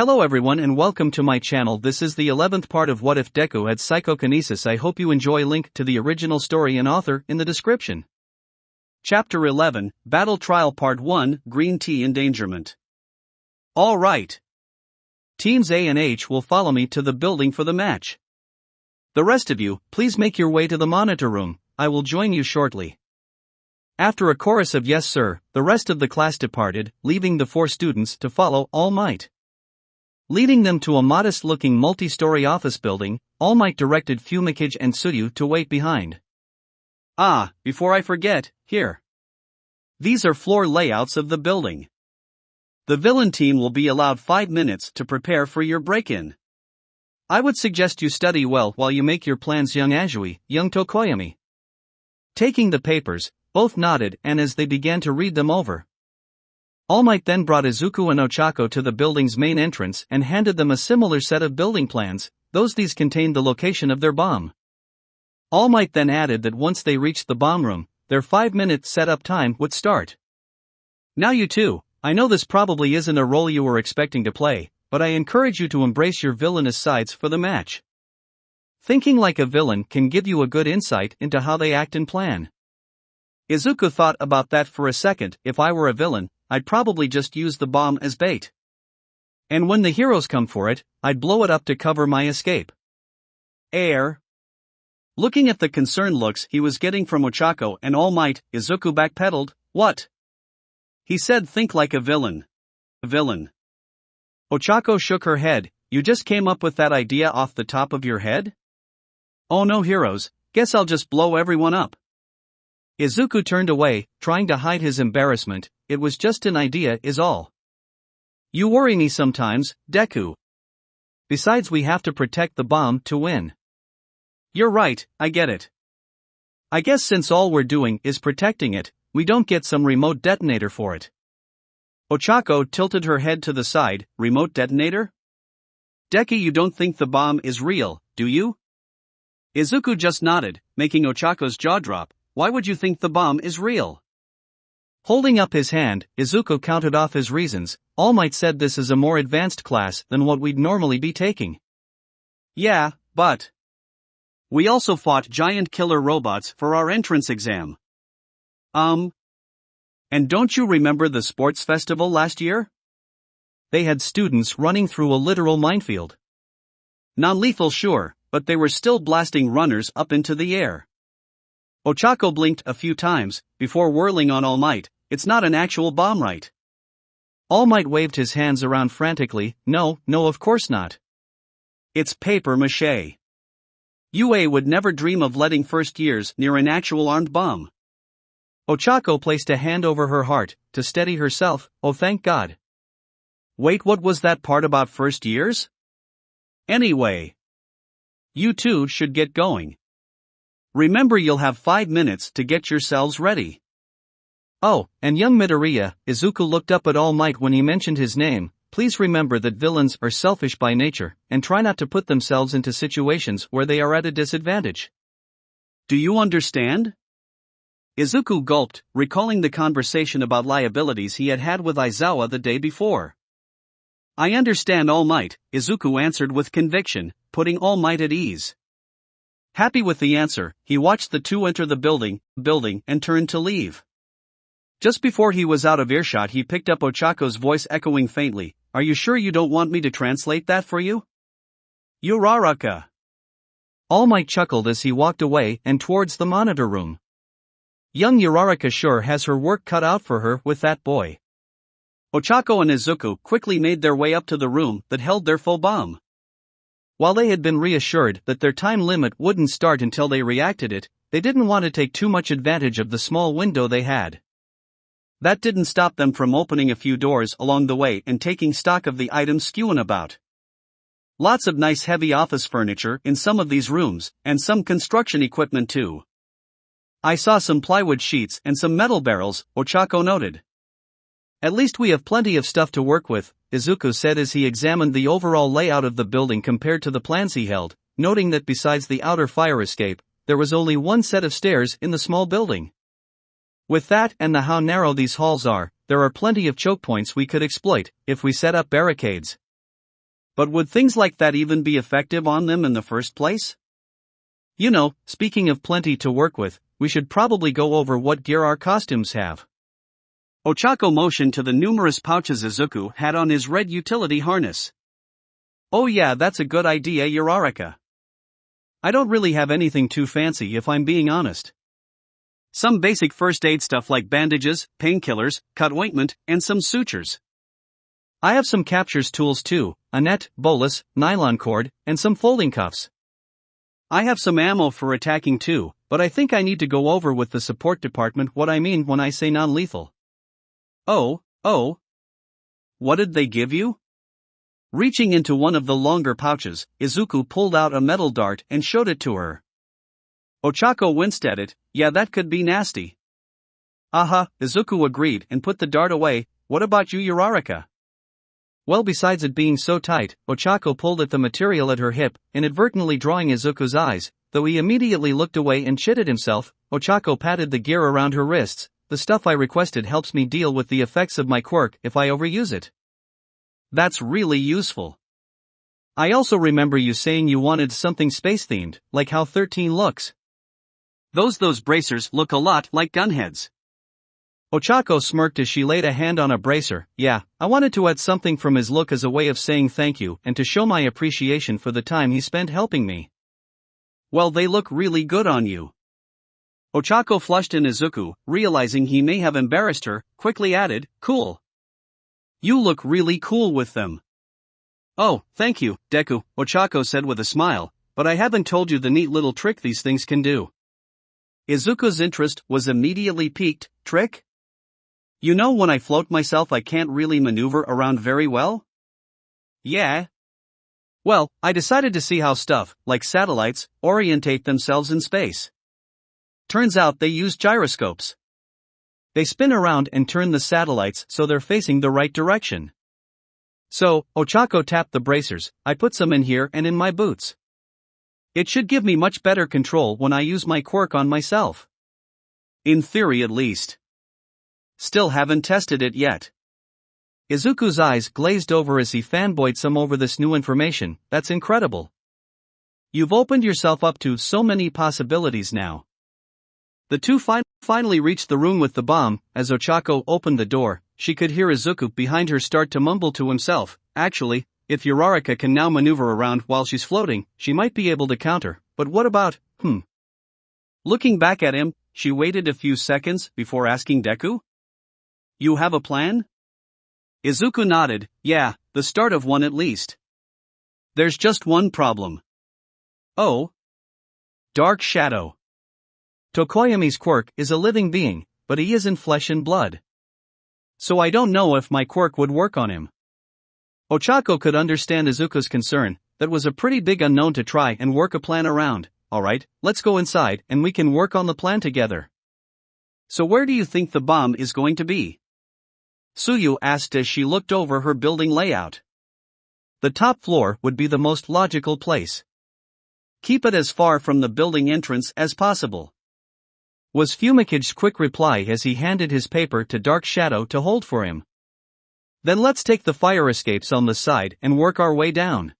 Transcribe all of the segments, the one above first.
Hello everyone and welcome to my channel. This is the 11th part of What If Deku Had Psychokinesis. I hope you enjoy. Link to the original story and author in the description. Chapter 11, Battle Trial Part 1, Green Tea Endangerment. Alright. Teams A and H will follow me to the building for the match. The rest of you, please make your way to the monitor room. I will join you shortly. After a chorus of yes sir, the rest of the class departed, leaving the 4 students to follow All Might. Leading them to a modest-looking multi-story office building, All Might directed Fumikage and Tsuyu to wait behind. Before I forget, here. These are floor layouts of the building. The villain team will be allowed 5 minutes to prepare for your break-in. I would suggest you study well while you make your plans. Young Azui, young Tokoyami. Taking the papers, both nodded, and as they began to read them over, All Might then brought Izuku and Ochako to the building's main entrance and handed them a similar set of building plans. These contained the location of their bomb. All Might then added that once they reached the bomb room, their 5-minute setup time would start. Now you two, I know this probably isn't a role you were expecting to play, but I encourage you to embrace your villainous sides for the match. Thinking like a villain can give you a good insight into how they act and plan. Izuku thought about that for a second. If I were a villain, I'd probably just use the bomb as bait. And when the heroes come for it, I'd blow it up to cover my escape. Looking at the concerned looks he was getting from Ochako and All Might, Izuku backpedaled. What? He said think like a villain. Villain. Ochako shook her head. You just came up with that idea off the top of your head? Oh no heroes, guess I'll just blow everyone up. Izuku turned away, trying to hide his embarrassment. It was just an idea is all. You worry me sometimes, Deku. Besides we have to protect the bomb to win. You're right, I get it. I guess since all we're doing is protecting it, we don't get some remote detonator for it. Ochako tilted her head to the side. Remote detonator? Deku, you don't think the bomb is real, do you? Izuku just nodded, making Ochako's jaw drop. Why would you think the bomb is real? Holding up his hand, Izuku counted off his reasons. All Might said this is a more advanced class than what we'd normally be taking. Yeah, but we also fought giant killer robots for our entrance exam. And don't you remember the sports festival last year? They had students running through a literal minefield. Non-lethal sure, but they were still blasting runners up into the air. Ochako blinked a few times, before whirling on All Might. It's not an actual bomb, right? All Might waved his hands around frantically. No, of course not. It's paper mache. UA would never dream of letting first years near an actual armed bomb. Ochako placed a hand over her heart, to steady herself. Oh thank God. Wait, what was that part about first years? Anyway, you two should get going. Remember you'll have 5 minutes to get yourselves ready. Oh, and young Midoriya, Izuku looked up at All Might when he mentioned his name. Please remember that villains are selfish by nature, and try not to put themselves into situations where they are at a disadvantage. Do you understand? Izuku gulped, recalling the conversation about liabilities he had had with Aizawa the day before. I understand All Might, Izuku answered with conviction, putting All Might at ease. Happy with the answer, he watched the two enter the building and turned to leave. Just before he was out of earshot he picked up Ochako's voice echoing faintly. Are you sure you don't want me to translate that for you? Uraraka. All Might chuckled as he walked away and towards the monitor room. Young Uraraka sure has her work cut out for her with that boy. Ochako and Izuku quickly made their way up to the room that held their faux bomb. While they had been reassured that their time limit wouldn't start until they reacted it, they didn't want to take too much advantage of the small window they had. That didn't stop them from opening a few doors along the way and taking stock of the items skewing about. Lots of nice heavy office furniture in some of these rooms, and some construction equipment too. I saw some plywood sheets and some metal barrels, Ochako noted. At least we have plenty of stuff to work with, Izuku said as he examined the overall layout of the building compared to the plans he held, noting that besides the outer fire escape, there was only one set of stairs in the small building. With that and how narrow these halls are, there are plenty of choke points we could exploit, if we set up barricades. But would things like that even be effective on them in the first place? You know, speaking of plenty to work with, we should probably go over what gear our costumes have. Ochako motioned to the numerous pouches Izuku had on his red utility harness. Oh yeah, that's a good idea, Uraraka. I don't really have anything too fancy if I'm being honest. Some basic first aid stuff like bandages, painkillers, cut ointment, and some sutures. I have some captures tools too, a net, bolus, nylon cord, and some folding cuffs. I have some ammo for attacking too, but I think I need to go over with the support department what I mean when I say non-lethal. Oh. What did they give you? Reaching into one of the longer pouches, Izuku pulled out a metal dart and showed it to her. Ochako winced at it. Yeah, that could be nasty. Izuku agreed and put the dart away. What about you, Uraraka? Well, besides it being so tight, Ochako pulled at the material at her hip, inadvertently drawing Izuku's eyes. Though he immediately looked away and chided himself, Ochako patted the gear around her wrists. The stuff I requested helps me deal with the effects of my quirk if I overuse it. That's really useful. I also remember you saying you wanted something space-themed, like how 13 looks. Those bracers look a lot like gunheads. Ochako smirked as she laid a hand on a bracer. Yeah, I wanted to add something from his look as a way of saying thank you and to show my appreciation for the time he spent helping me. Well, they look really good on you. Ochako flushed, and Izuku, realizing he may have embarrassed her, quickly added, cool. You look really cool with them. Oh, thank you, Deku, Ochako said with a smile, but I haven't told you the neat little trick these things can do. Izuku's interest was immediately piqued. Trick? You know, when I float myself I can't really maneuver around very well? Yeah. Well, I decided to see how stuff, like satellites, orientate themselves in space. Turns out they use gyroscopes. They spin around and turn the satellites so they're facing the right direction. So, Ochako tapped the bracers. I put some in here and in my boots. It should give me much better control when I use my quirk on myself. In theory at least. Still haven't tested it yet. Izuku's eyes glazed over as he fanboyed some over this new information. That's incredible. You've opened yourself up to so many possibilities now. The two finally reached the room with the bomb. As Ochako opened the door, she could hear Izuku behind her start to mumble to himself. Actually, if Uraraka can now maneuver around while she's floating, she might be able to counter. But what about, Looking back at him, she waited a few seconds before asking Deku? You have a plan? Izuku nodded. Yeah, the start of one at least. There's just one problem. Oh? Dark Shadow. Tokoyami's quirk is a living being, but he isn't flesh and blood. So I don't know if my quirk would work on him. Ochako could understand Izuku's concern. That was a pretty big unknown to try and work a plan around. Alright, let's go inside and we can work on the plan together. So where do you think the bomb is going to be? Tsuyu asked as she looked over her building layout. The top floor would be the most logical place. Keep it as far from the building entrance as possible, was Fumicage's quick reply as he handed his paper to Dark Shadow to hold for him. Then let's take the fire escapes on the side and work our way down.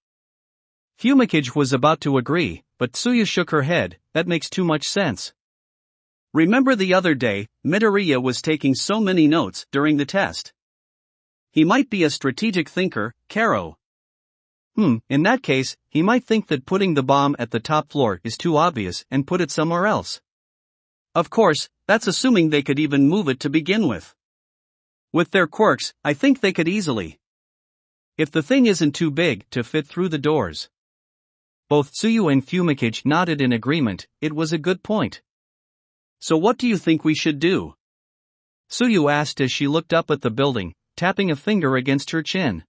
Fumicage was about to agree, but Tsuyu shook her head. That makes too much sense. Remember the other day, Midoriya was taking so many notes during the test. He might be a strategic thinker, Karo. In that case, he might think that putting the bomb at the top floor is too obvious and put it somewhere else. Of course, that's assuming they could even move it to begin with. With their quirks, I think they could easily. If the thing isn't too big to fit through the doors. Both Tsuyu and Fumicage nodded in agreement. It was a good point. So what do you think we should do? Tsuyu asked as she looked up at the building, tapping a finger against her chin.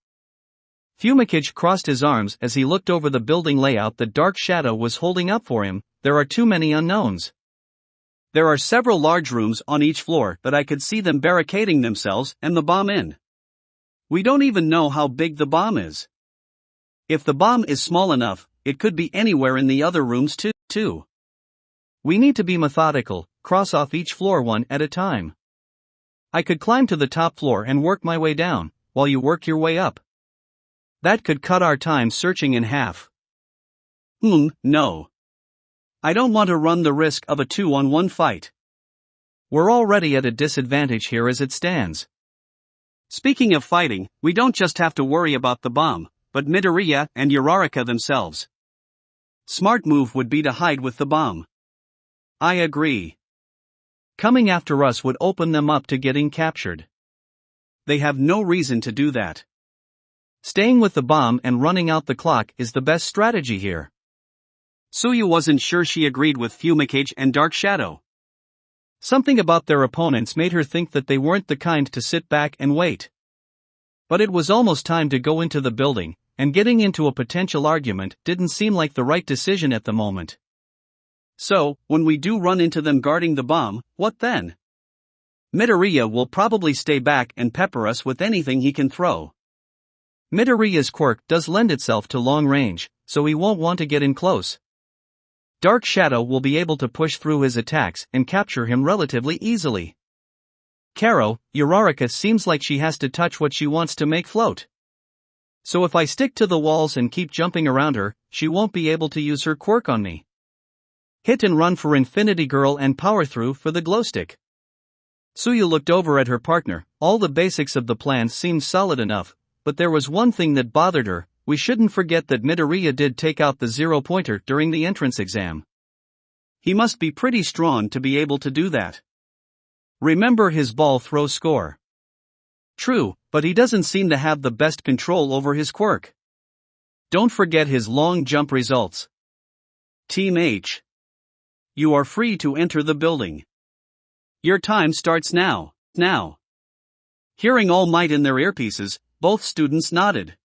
Fumicage crossed his arms as he looked over the building layout that Dark Shadow was holding up for him. There are too many unknowns. There are several large rooms on each floor that I could see them barricading themselves and the bomb in. We don't even know how big the bomb is. If the bomb is small enough, it could be anywhere in the other rooms too. We need to be methodical, cross off each floor one at a time. I could climb to the top floor and work my way down, while you work your way up. That could cut our time searching in half. No. I don't want to run the risk of a 2-on-1 fight. We're already at a disadvantage here as it stands. Speaking of fighting, we don't just have to worry about the bomb, but Midoriya and Uraraka themselves. Smart move would be to hide with the bomb. I agree. Coming after us would open them up to getting captured. They have no reason to do that. Staying with the bomb and running out the clock is the best strategy here. Tsuyu wasn't sure she agreed with Fumikage and Dark Shadow. Something about their opponents made her think that they weren't the kind to sit back and wait. But it was almost time to go into the building, and getting into a potential argument didn't seem like the right decision at the moment. So, when we do run into them guarding the bomb, what then? Midoriya will probably stay back and pepper us with anything he can throw. Midoriya's quirk does lend itself to long range, so he won't want to get in close. Dark Shadow will be able to push through his attacks and capture him relatively easily. Uraraka seems like she has to touch what she wants to make float. So if I stick to the walls and keep jumping around her, she won't be able to use her quirk on me. Hit and run for Infinity Girl and power through for the glowstick. Tsuyu looked over at her partner. All the basics of the plan seemed solid enough, but there was one thing that bothered her. We shouldn't forget that Midoriya did take out the 0-pointer during the entrance exam. He must be pretty strong to be able to do that. Remember his ball throw score. True, but he doesn't seem to have the best control over his quirk. Don't forget his long jump results. Team H. You are free to enter the building. Your time starts now. Hearing All Might in their earpieces, both students nodded.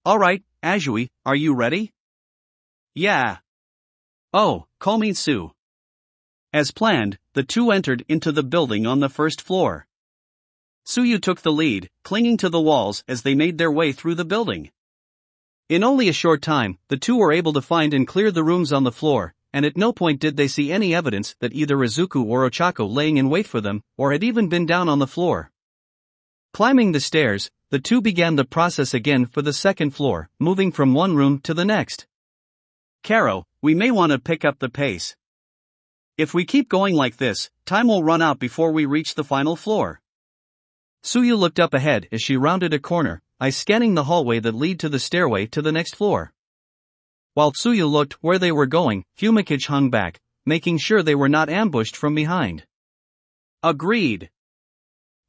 Alright, Azui, are you ready? Yeah. Oh, call me Sue. As planned, the two entered into the building on the first floor. Tsuyu took the lead, clinging to the walls as they made their way through the building. In only a short time, the two were able to find and clear the rooms on the floor, and at no point did they see any evidence that either Izuku or Ochako laying in wait for them, or had even been down on the floor. Climbing the stairs, the two began the process again for the second floor, moving from one room to the next. Karo, we may want to pick up the pace. If we keep going like this, time will run out before we reach the final floor. Tsuyu looked up ahead as she rounded a corner, eyes scanning the hallway that led to the stairway to the next floor. While Tsuyu looked where they were going, Fumikage hung back, making sure they were not ambushed from behind. Agreed.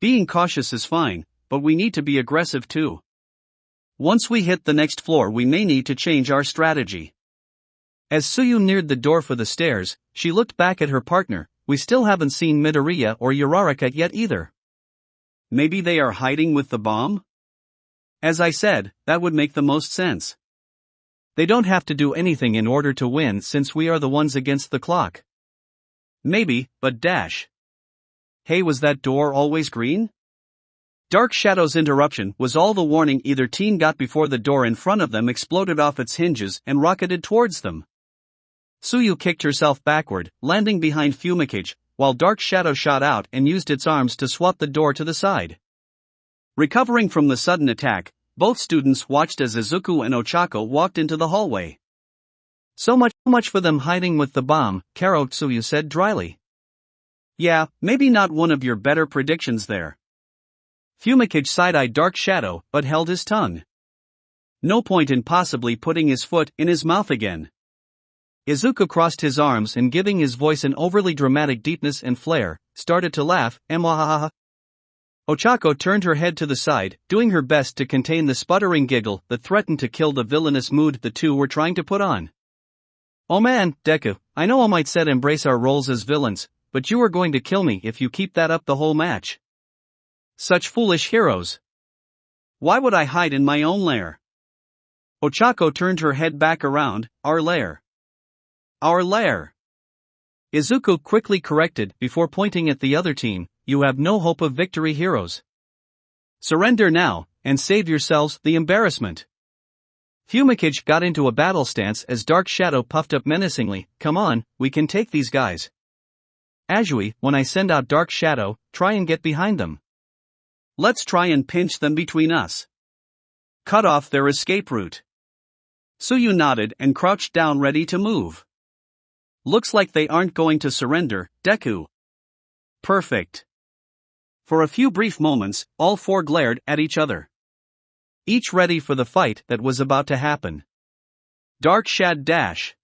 Being cautious is fine, but we need to be aggressive too. Once we hit the next floor, we may need to change our strategy. As Tsuyu neared the door for the stairs, she looked back at her partner. We still haven't seen Midoriya or Uraraka yet either. Maybe they are hiding with the bomb? As I said, that would make the most sense. They don't have to do anything in order to win since we are the ones against the clock. Maybe, but dash. Hey, was that door always green? Dark Shadow's interruption was all the warning either team got before the door in front of them exploded off its hinges and rocketed towards them. Tsuyu kicked herself backward, landing behind Fumikage, while Dark Shadow shot out and used its arms to swat the door to the side. Recovering from the sudden attack, both students watched as Izuku and Ochako walked into the hallway. So much for them hiding with the bomb, Karo, Tsuyu said dryly. Yeah, maybe not one of your better predictions there. Fumikage side-eyed Dark Shadow, but held his tongue. No point in possibly putting his foot in his mouth again. Izuku crossed his arms and, giving his voice an overly dramatic deepness and flair, started to laugh. Mwahaha. Ochako turned her head to the side, doing her best to contain the sputtering giggle that threatened to kill the villainous mood the two were trying to put on. Oh man, Deku, I know All Might said embrace our roles as villains, but you are going to kill me if you keep that up the whole match. Such foolish heroes. Why would I hide in my own lair? Ochako turned her head back around. Our lair. Our lair. Izuku quickly corrected before pointing at the other team. You have no hope of victory, heroes. Surrender now, and save yourselves the embarrassment. Fumikage got into a battle stance as Dark Shadow puffed up menacingly. Come on, we can take these guys. Azui, when I send out Dark Shadow, try and get behind them. Let's try and pinch them between us. cut off their escape route. Tsuyu nodded and crouched down ready to move. Looks like they aren't going to surrender, Deku. Perfect. For a few brief moments, all four glared at each other, each ready for the fight that was about to happen. Dark Shad dash.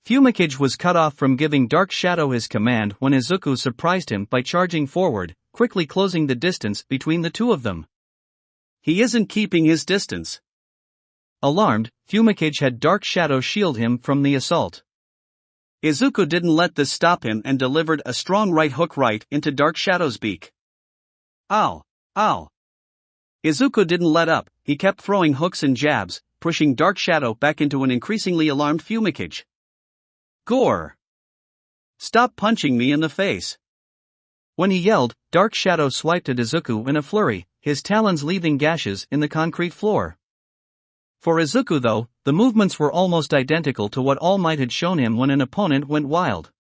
Fumikage was cut off from giving Dark Shadow his command when Izuku surprised him by charging forward, quickly closing the distance between the two of them. He isn't keeping his distance. Alarmed, Fumikage had Dark Shadow shield him from the assault. Izuku didn't let this stop him and delivered a strong right hook right into Dark Shadow's beak. Ow! Ow! Izuku didn't let up, he kept throwing hooks and jabs, pushing Dark Shadow back into an increasingly alarmed Fumikage. Gore! Stop punching me in the face! When he yelled, Dark Shadow swiped at Izuku in a flurry, his talons leaving gashes in the concrete floor. For Izuku though, the movements were almost identical to what All Might had shown him when an opponent went wild.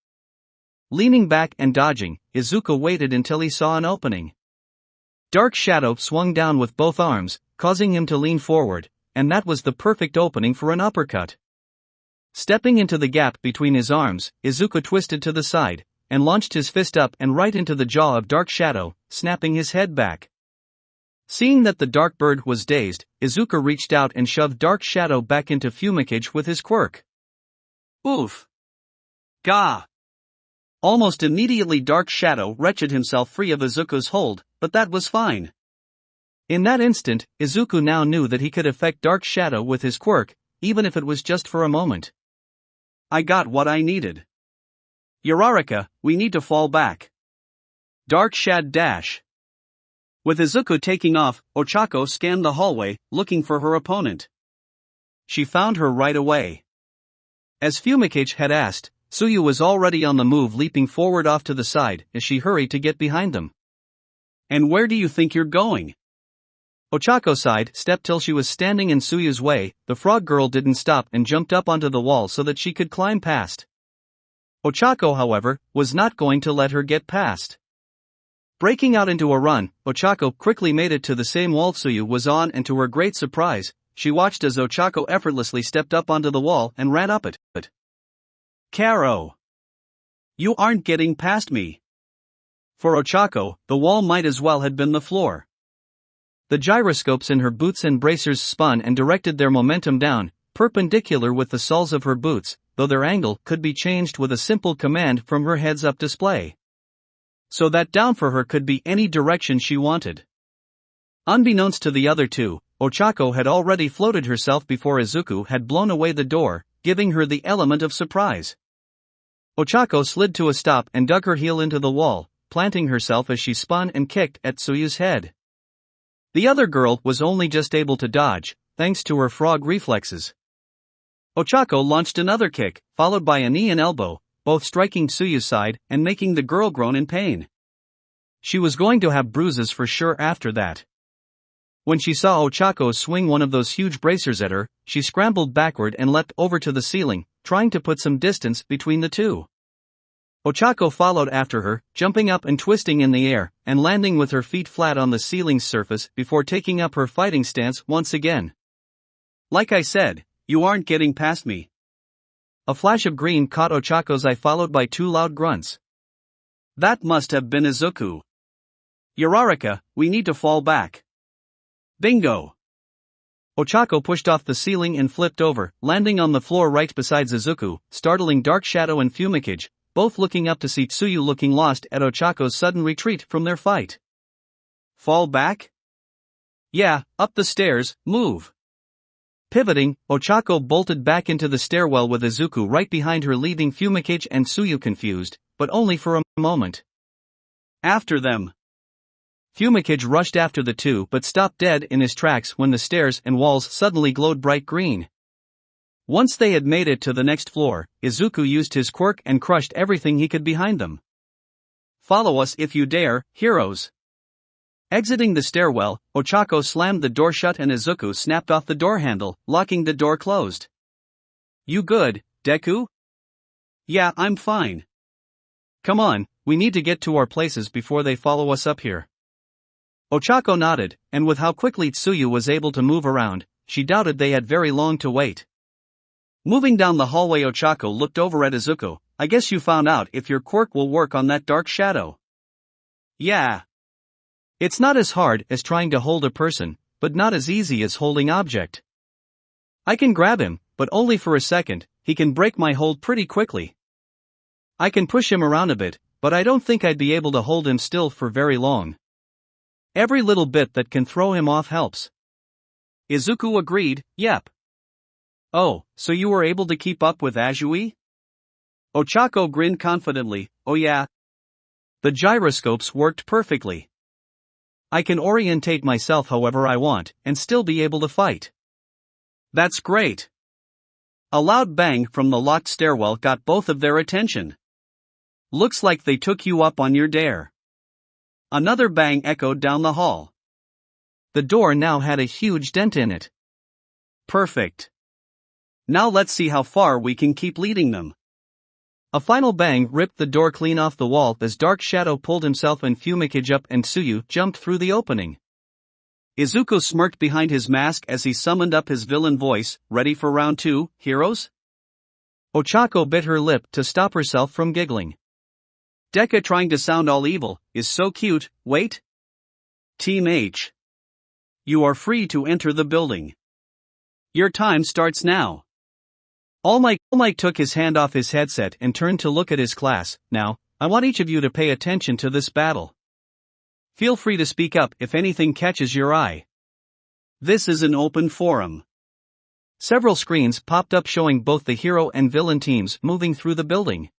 Leaning back and dodging, Izuku waited until he saw an opening. Dark Shadow swung down with both arms, causing him to lean forward, and that was the perfect opening for an uppercut. Stepping into the gap between his arms, Izuku twisted to the side, and launched his fist up and right into the jaw of Dark Shadow, snapping his head back. Seeing that the Dark Bird was dazed, Izuku reached out and shoved Dark Shadow back into Fumikage with his quirk. Oof! Gah! Almost immediately Dark Shadow wrenched himself free of Izuku's hold, but that was fine. In that instant, Izuku now knew that he could affect Dark Shadow with his quirk, even if it was just for a moment. I got what I needed. Uraraka, we need to fall back. Dark Shad dash. With Izuku taking off, Ochako scanned the hallway, looking for her opponent. She found her right away. As Fumikage had asked, Tsuyu was already on the move, leaping forward off to the side as she hurried to get behind them. And where do you think you're going? Ochako sidestepped till she was standing in Tsuyu's way. The frog girl didn't stop and jumped up onto the wall so that she could climb past. Ochako, however, was not going to let her get past. Breaking out into a run, Ochako quickly made it to the same wall Tsuyu was on, and to her great surprise, she watched as Ochako effortlessly stepped up onto the wall and ran up it. Karo! You aren't getting past me! For Ochako, the wall might as well have been the floor. The gyroscopes in her boots and bracers spun and directed their momentum down, perpendicular with the soles of her boots, though their angle could be changed with a simple command from her heads-up display. So that down for her could be any direction she wanted. Unbeknownst to the other two, Ochako had already floated herself before Izuku had blown away the door, giving her the element of surprise. Ochako slid to a stop and dug her heel into the wall, planting herself as she spun and kicked at Tsuyu's head. The other girl was only just able to dodge, thanks to her frog reflexes. Ochako launched another kick, followed by a knee and elbow, both striking Tsuyu's side and making the girl groan in pain. She was going to have bruises for sure after that. When she saw Ochako swing one of those huge bracers at her, she scrambled backward and leapt over to the ceiling, trying to put some distance between the two. Ochako followed after her, jumping up and twisting in the air, and landing with her feet flat on the ceiling's surface before taking up her fighting stance once again. Like I said, you aren't getting past me. A flash of green caught Ochako's eye, followed by two loud grunts. That must have been Izuku. Uraraka, we need to fall back. Bingo! Ochako pushed off the ceiling and flipped over, landing on the floor right beside Izuku, startling Dark Shadow and Fumikage, both looking up to see Tsuyu looking lost at Ochako's sudden retreat from their fight. Fall back? Yeah, up the stairs, move. Pivoting, Ochako bolted back into the stairwell with Izuku right behind her, leaving Fumikage and Tsuyu confused, but only for a moment. After them. Fumikage rushed after the two but stopped dead in his tracks when the stairs and walls suddenly glowed bright green. Once they had made it to the next floor, Izuku used his quirk and crushed everything he could behind them. Follow us if you dare, heroes. Exiting the stairwell, Ochako slammed the door shut and Izuku snapped off the door handle, locking the door closed. You good, Deku? Yeah, I'm fine. Come on, we need to get to our places before they follow us up here. Ochako nodded, and with how quickly Tsuyu was able to move around, she doubted they had very long to wait. Moving down the hallway, Ochako looked over at Izuku. I guess you found out if your quirk will work on that dark shadow. Yeah. It's not as hard as trying to hold a person, but not as easy as holding object. I can grab him, but only for a second. He can break my hold pretty quickly. I can push him around a bit, but I don't think I'd be able to hold him still for very long. Every little bit that can throw him off helps. Izuku agreed, yep. Oh, so you were able to keep up with Azui? Ochako grinned confidently, oh yeah. The gyroscopes worked perfectly. I can orientate myself however I want, and still be able to fight. That's great. A loud bang from the locked stairwell got both of their attention. Looks like they took you up on your dare. Another bang echoed down the hall. The door now had a huge dent in it. Perfect. Now let's see how far we can keep leading them. A final bang ripped the door clean off the wall as Dark Shadow pulled himself and Fumikage up and Tsuyu jumped through the opening. Izuku smirked behind his mask as he summoned up his villain voice, ready for round 2, heroes? Ochako bit her lip to stop herself from giggling. Deku trying to sound all evil, is so cute, wait. Team H. You are free to enter the building. Your time starts now. All Might took his hand off his headset and turned to look at his class. Now, I want each of you to pay attention to this battle. Feel free to speak up if anything catches your eye. This is an open forum. Several screens popped up showing both the hero and villain teams moving through the building.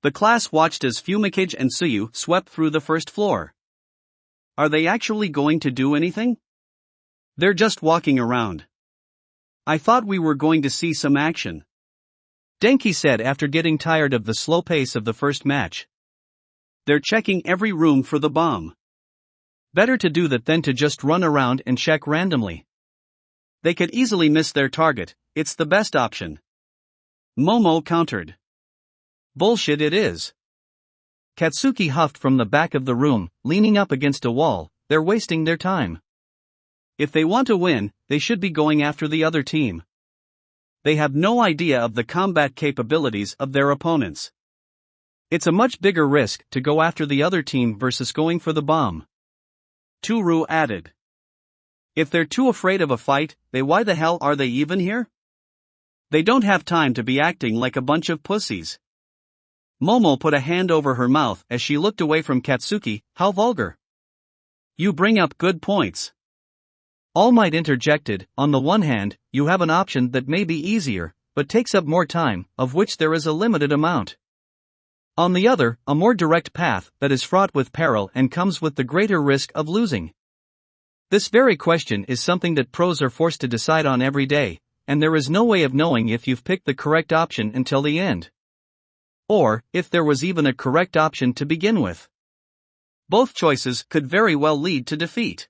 The class watched as Fumikage and Tsuyu swept through the first floor. Are they actually going to do anything? They're just walking around. I thought we were going to see some action. Denki said after getting tired of the slow pace of the first match. They're checking every room for the bomb. Better to do that than to just run around and check randomly. They could easily miss their target, it's the best option. Momo countered. Bullshit it is. Katsuki huffed from the back of the room, leaning up against a wall. They're wasting their time. If they want to win, they should be going after the other team. They have no idea of the combat capabilities of their opponents. It's a much bigger risk to go after the other team versus going for the bomb. Toru added. If they're too afraid of a fight, why the hell are they even here? They don't have time to be acting like a bunch of pussies. Momo put a hand over her mouth as she looked away from Katsuki. How vulgar. You bring up good points. All Might interjected. On the one hand, you have an option that may be easier, but takes up more time, of which there is a limited amount. On the other, a more direct path that is fraught with peril and comes with the greater risk of losing. This very question is something that pros are forced to decide on every day, and there is no way of knowing if you've picked the correct option until the end. Or, if there was even a correct option to begin with. Both choices could very well lead to defeat.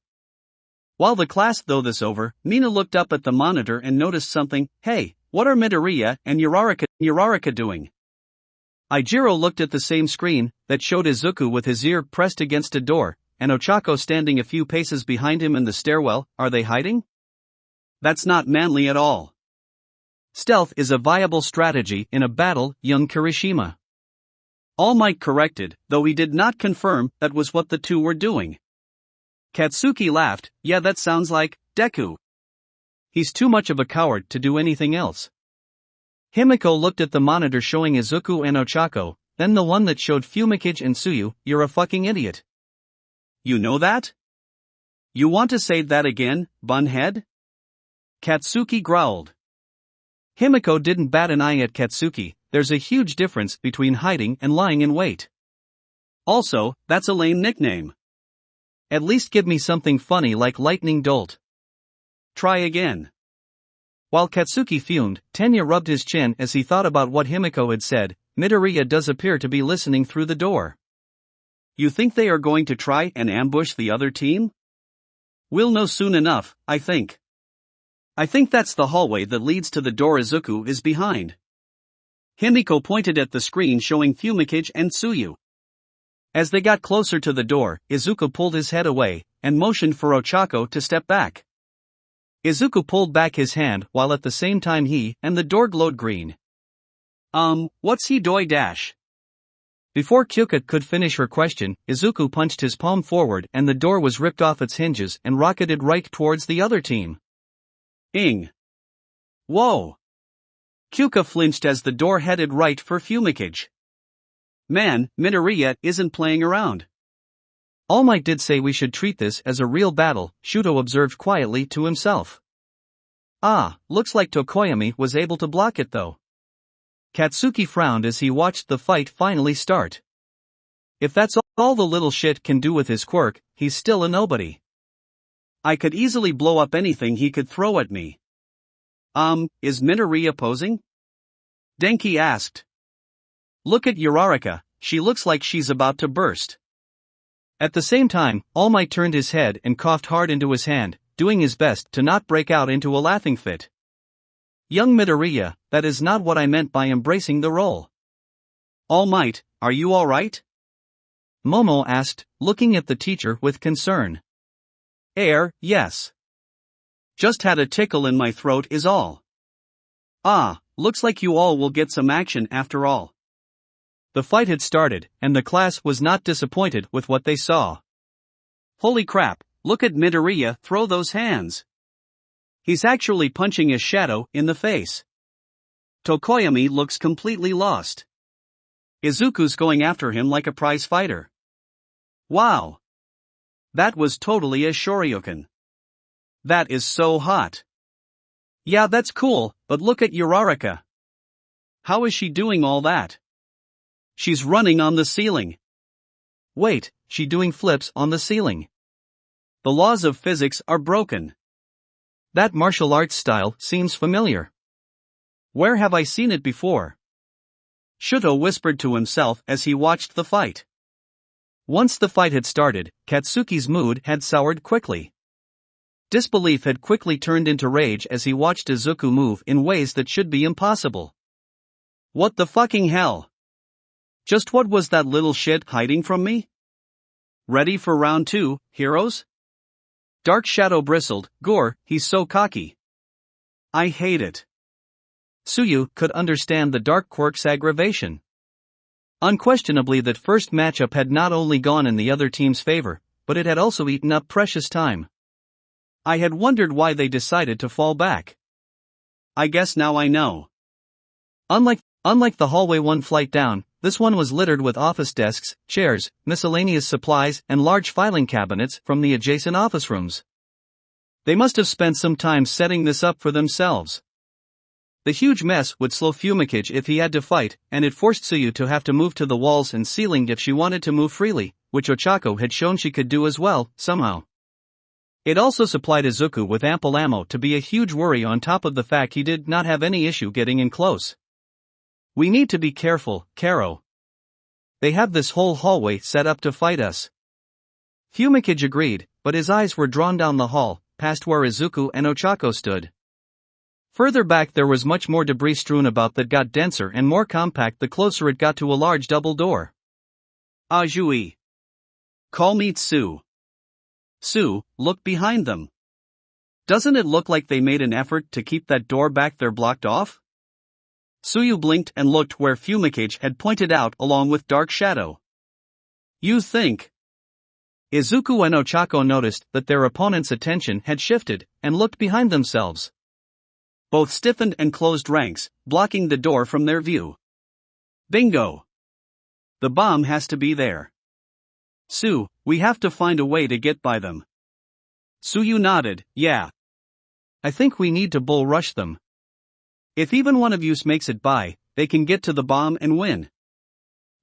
While the class thought this over, Mina looked up at the monitor and noticed something. Hey, what are Midoriya and Uraraka doing? Ijiro looked at the same screen that showed Izuku with his ear pressed against a door, and Ochako standing a few paces behind him in the stairwell. Are they hiding? That's not manly at all. Stealth is a viable strategy in a battle, young Kirishima. All Might corrected, though he did not confirm that was what the two were doing. Katsuki laughed. Yeah, that sounds like Deku. He's too much of a coward to do anything else. Himiko looked at the monitor showing Izuku and Ochako, then the one that showed Fumikage and Tsuyu. You're a fucking idiot. You know that? You want to say that again, bunhead? Katsuki growled. Himiko didn't bat an eye at Katsuki. There's a huge difference between hiding and lying in wait. Also, that's a lame nickname. At least give me something funny like lightning dolt. Try again. While Katsuki fumed, Tenya rubbed his chin as he thought about what Himiko had said. Midoriya does appear to be listening through the door. You think they are going to try and ambush the other team? We'll know soon enough, I think. I think that's the hallway that leads to the door Izuku is behind. Himiko pointed at the screen showing Fumikage and Tsuyu. As they got closer to the door, Izuku pulled his head away. and motioned for Ochako to step back. Izuku pulled back his hand while at the same time he and the door glowed green. What's he doing dash? Before Kyuka could finish her question, Izuku punched his palm forward and the door was ripped off its hinges and rocketed right towards the other team. Ing. Whoa. Kyuka flinched as the door headed right for Fumikage. Man, Midoriya isn't playing around. All Might did say we should treat this as a real battle, Shuto observed quietly to himself. Looks like Tokoyami was able to block it though. Katsuki frowned as he watched the fight finally start. If that's all the little shit can do with his quirk, he's still a nobody. I could easily blow up anything he could throw at me. Is Midoriya posing? Denki asked. Look at Uraraka, she looks like she's about to burst. At the same time, All Might turned his head and coughed hard into his hand, doing his best to not break out into a laughing fit. Young Midoriya, that is not what I meant by embracing the role. All Might, are you alright? Momo asked, looking at the teacher with concern. Yes. Just had a tickle in my throat is all. Looks like you all will get some action after all. The fight had started, and the class was not disappointed with what they saw. Holy crap, look at Midoriya throw those hands. He's actually punching his shadow in the face. Tokoyami looks completely lost. Izuku's going after him like a prize fighter. Wow. That was totally a shoryuken. That is so hot. Yeah, that's cool, but look at Uraraka. How is she doing all that? She's running on the ceiling. Wait, she doing flips on the ceiling. The laws of physics are broken. That martial arts style seems familiar. Where have I seen it before? Shuto whispered to himself as he watched the fight. Once the fight had started, Katsuki's mood had soured quickly. Disbelief had quickly turned into rage as he watched Izuku move in ways that should be impossible. What the fucking hell? Just what was that little shit hiding from me? Ready for round 2, heroes? Dark Shadow bristled, Gore, he's so cocky. I hate it. Tsuyu could understand the dark quirk's aggravation. Unquestionably that first matchup had not only gone in the other team's favor, but it had also eaten up precious time. I had wondered why they decided to fall back. I guess now I know. Unlike the hallway one flight down, this one was littered with office desks, chairs, miscellaneous supplies, and large filing cabinets from the adjacent office rooms. They must have spent some time setting this up for themselves. The huge mess would slow Fumikage if he had to fight, and it forced Tsuyu to have to move to the walls and ceiling if she wanted to move freely, which Ochako had shown she could do as well, somehow. It also supplied Izuku with ample ammo to be a huge worry on top of the fact he did not have any issue getting in close. We need to be careful, Karo. They have this whole hallway set up to fight us. Fumikage agreed, but his eyes were drawn down the hall, past where Izuku and Ochako stood. Further back there was much more debris strewn about that got denser and more compact the closer it got to a large double door. Ajui. Call me Tsu. Tsu, look behind them. Doesn't it look like they made an effort to keep that door back there blocked off? Tsuyu blinked and looked where Fumikage had pointed out along with Dark Shadow. You think? Izuku and Ochako noticed that their opponent's attention had shifted, and looked behind themselves. Both stiffened and closed ranks, blocking the door from their view. Bingo! The bomb has to be there. Tsu, we have to find a way to get by them. Tsuyu nodded, yeah. I think we need to bull rush them. If even one of us makes it by, they can get to the bomb and win.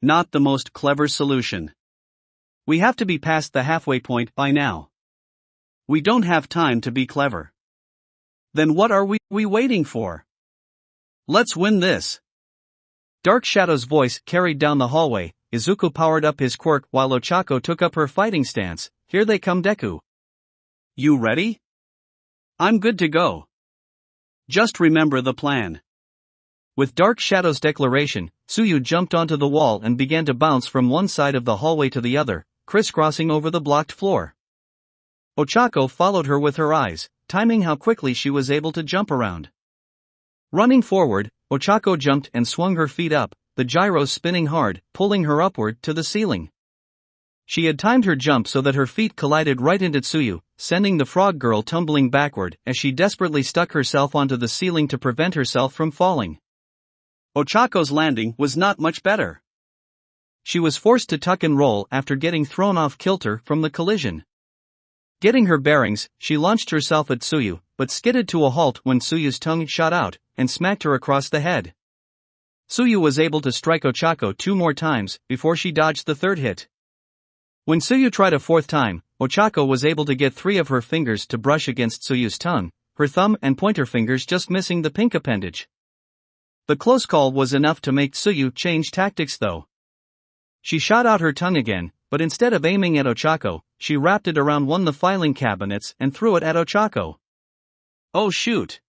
Not the most clever solution. We have to be past the halfway point by now. We don't have time to be clever. Then what are we waiting for? Let's win this. Dark Shadow's voice carried down the hallway. Izuku powered up his quirk while Ochako took up her fighting stance. Here they come, Deku. You ready? I'm good to go. Just remember the plan. With Dark Shadow's declaration, Tsuyu jumped onto the wall and began to bounce from one side of the hallway to the other, crisscrossing over the blocked floor. Ochako followed her with her eyes, timing how quickly she was able to jump around. Running forward, Ochako jumped and swung her feet up, the gyros spinning hard, pulling her upward to the ceiling. She had timed her jump so that her feet collided right into Tsuyu, sending the frog girl tumbling backward as she desperately stuck herself onto the ceiling to prevent herself from falling. Ochako's landing was not much better. She was forced to tuck and roll after getting thrown off kilter from the collision. Getting her bearings, she launched herself at Tsuyu, but skidded to a halt when Tsuyu's tongue shot out and smacked her across the head. Tsuyu was able to strike Ochako 2 more times before she dodged the 3rd hit. When Tsuyu tried a 4th time, Ochako was able to get 3 of her fingers to brush against Tsuyu's tongue, her thumb and pointer fingers just missing the pink appendage. The close call was enough to make Tsuyu change tactics though. She shot out her tongue again, but instead of aiming at Ochako, she wrapped it around one of the filing cabinets and threw it at Ochako. Oh shoot!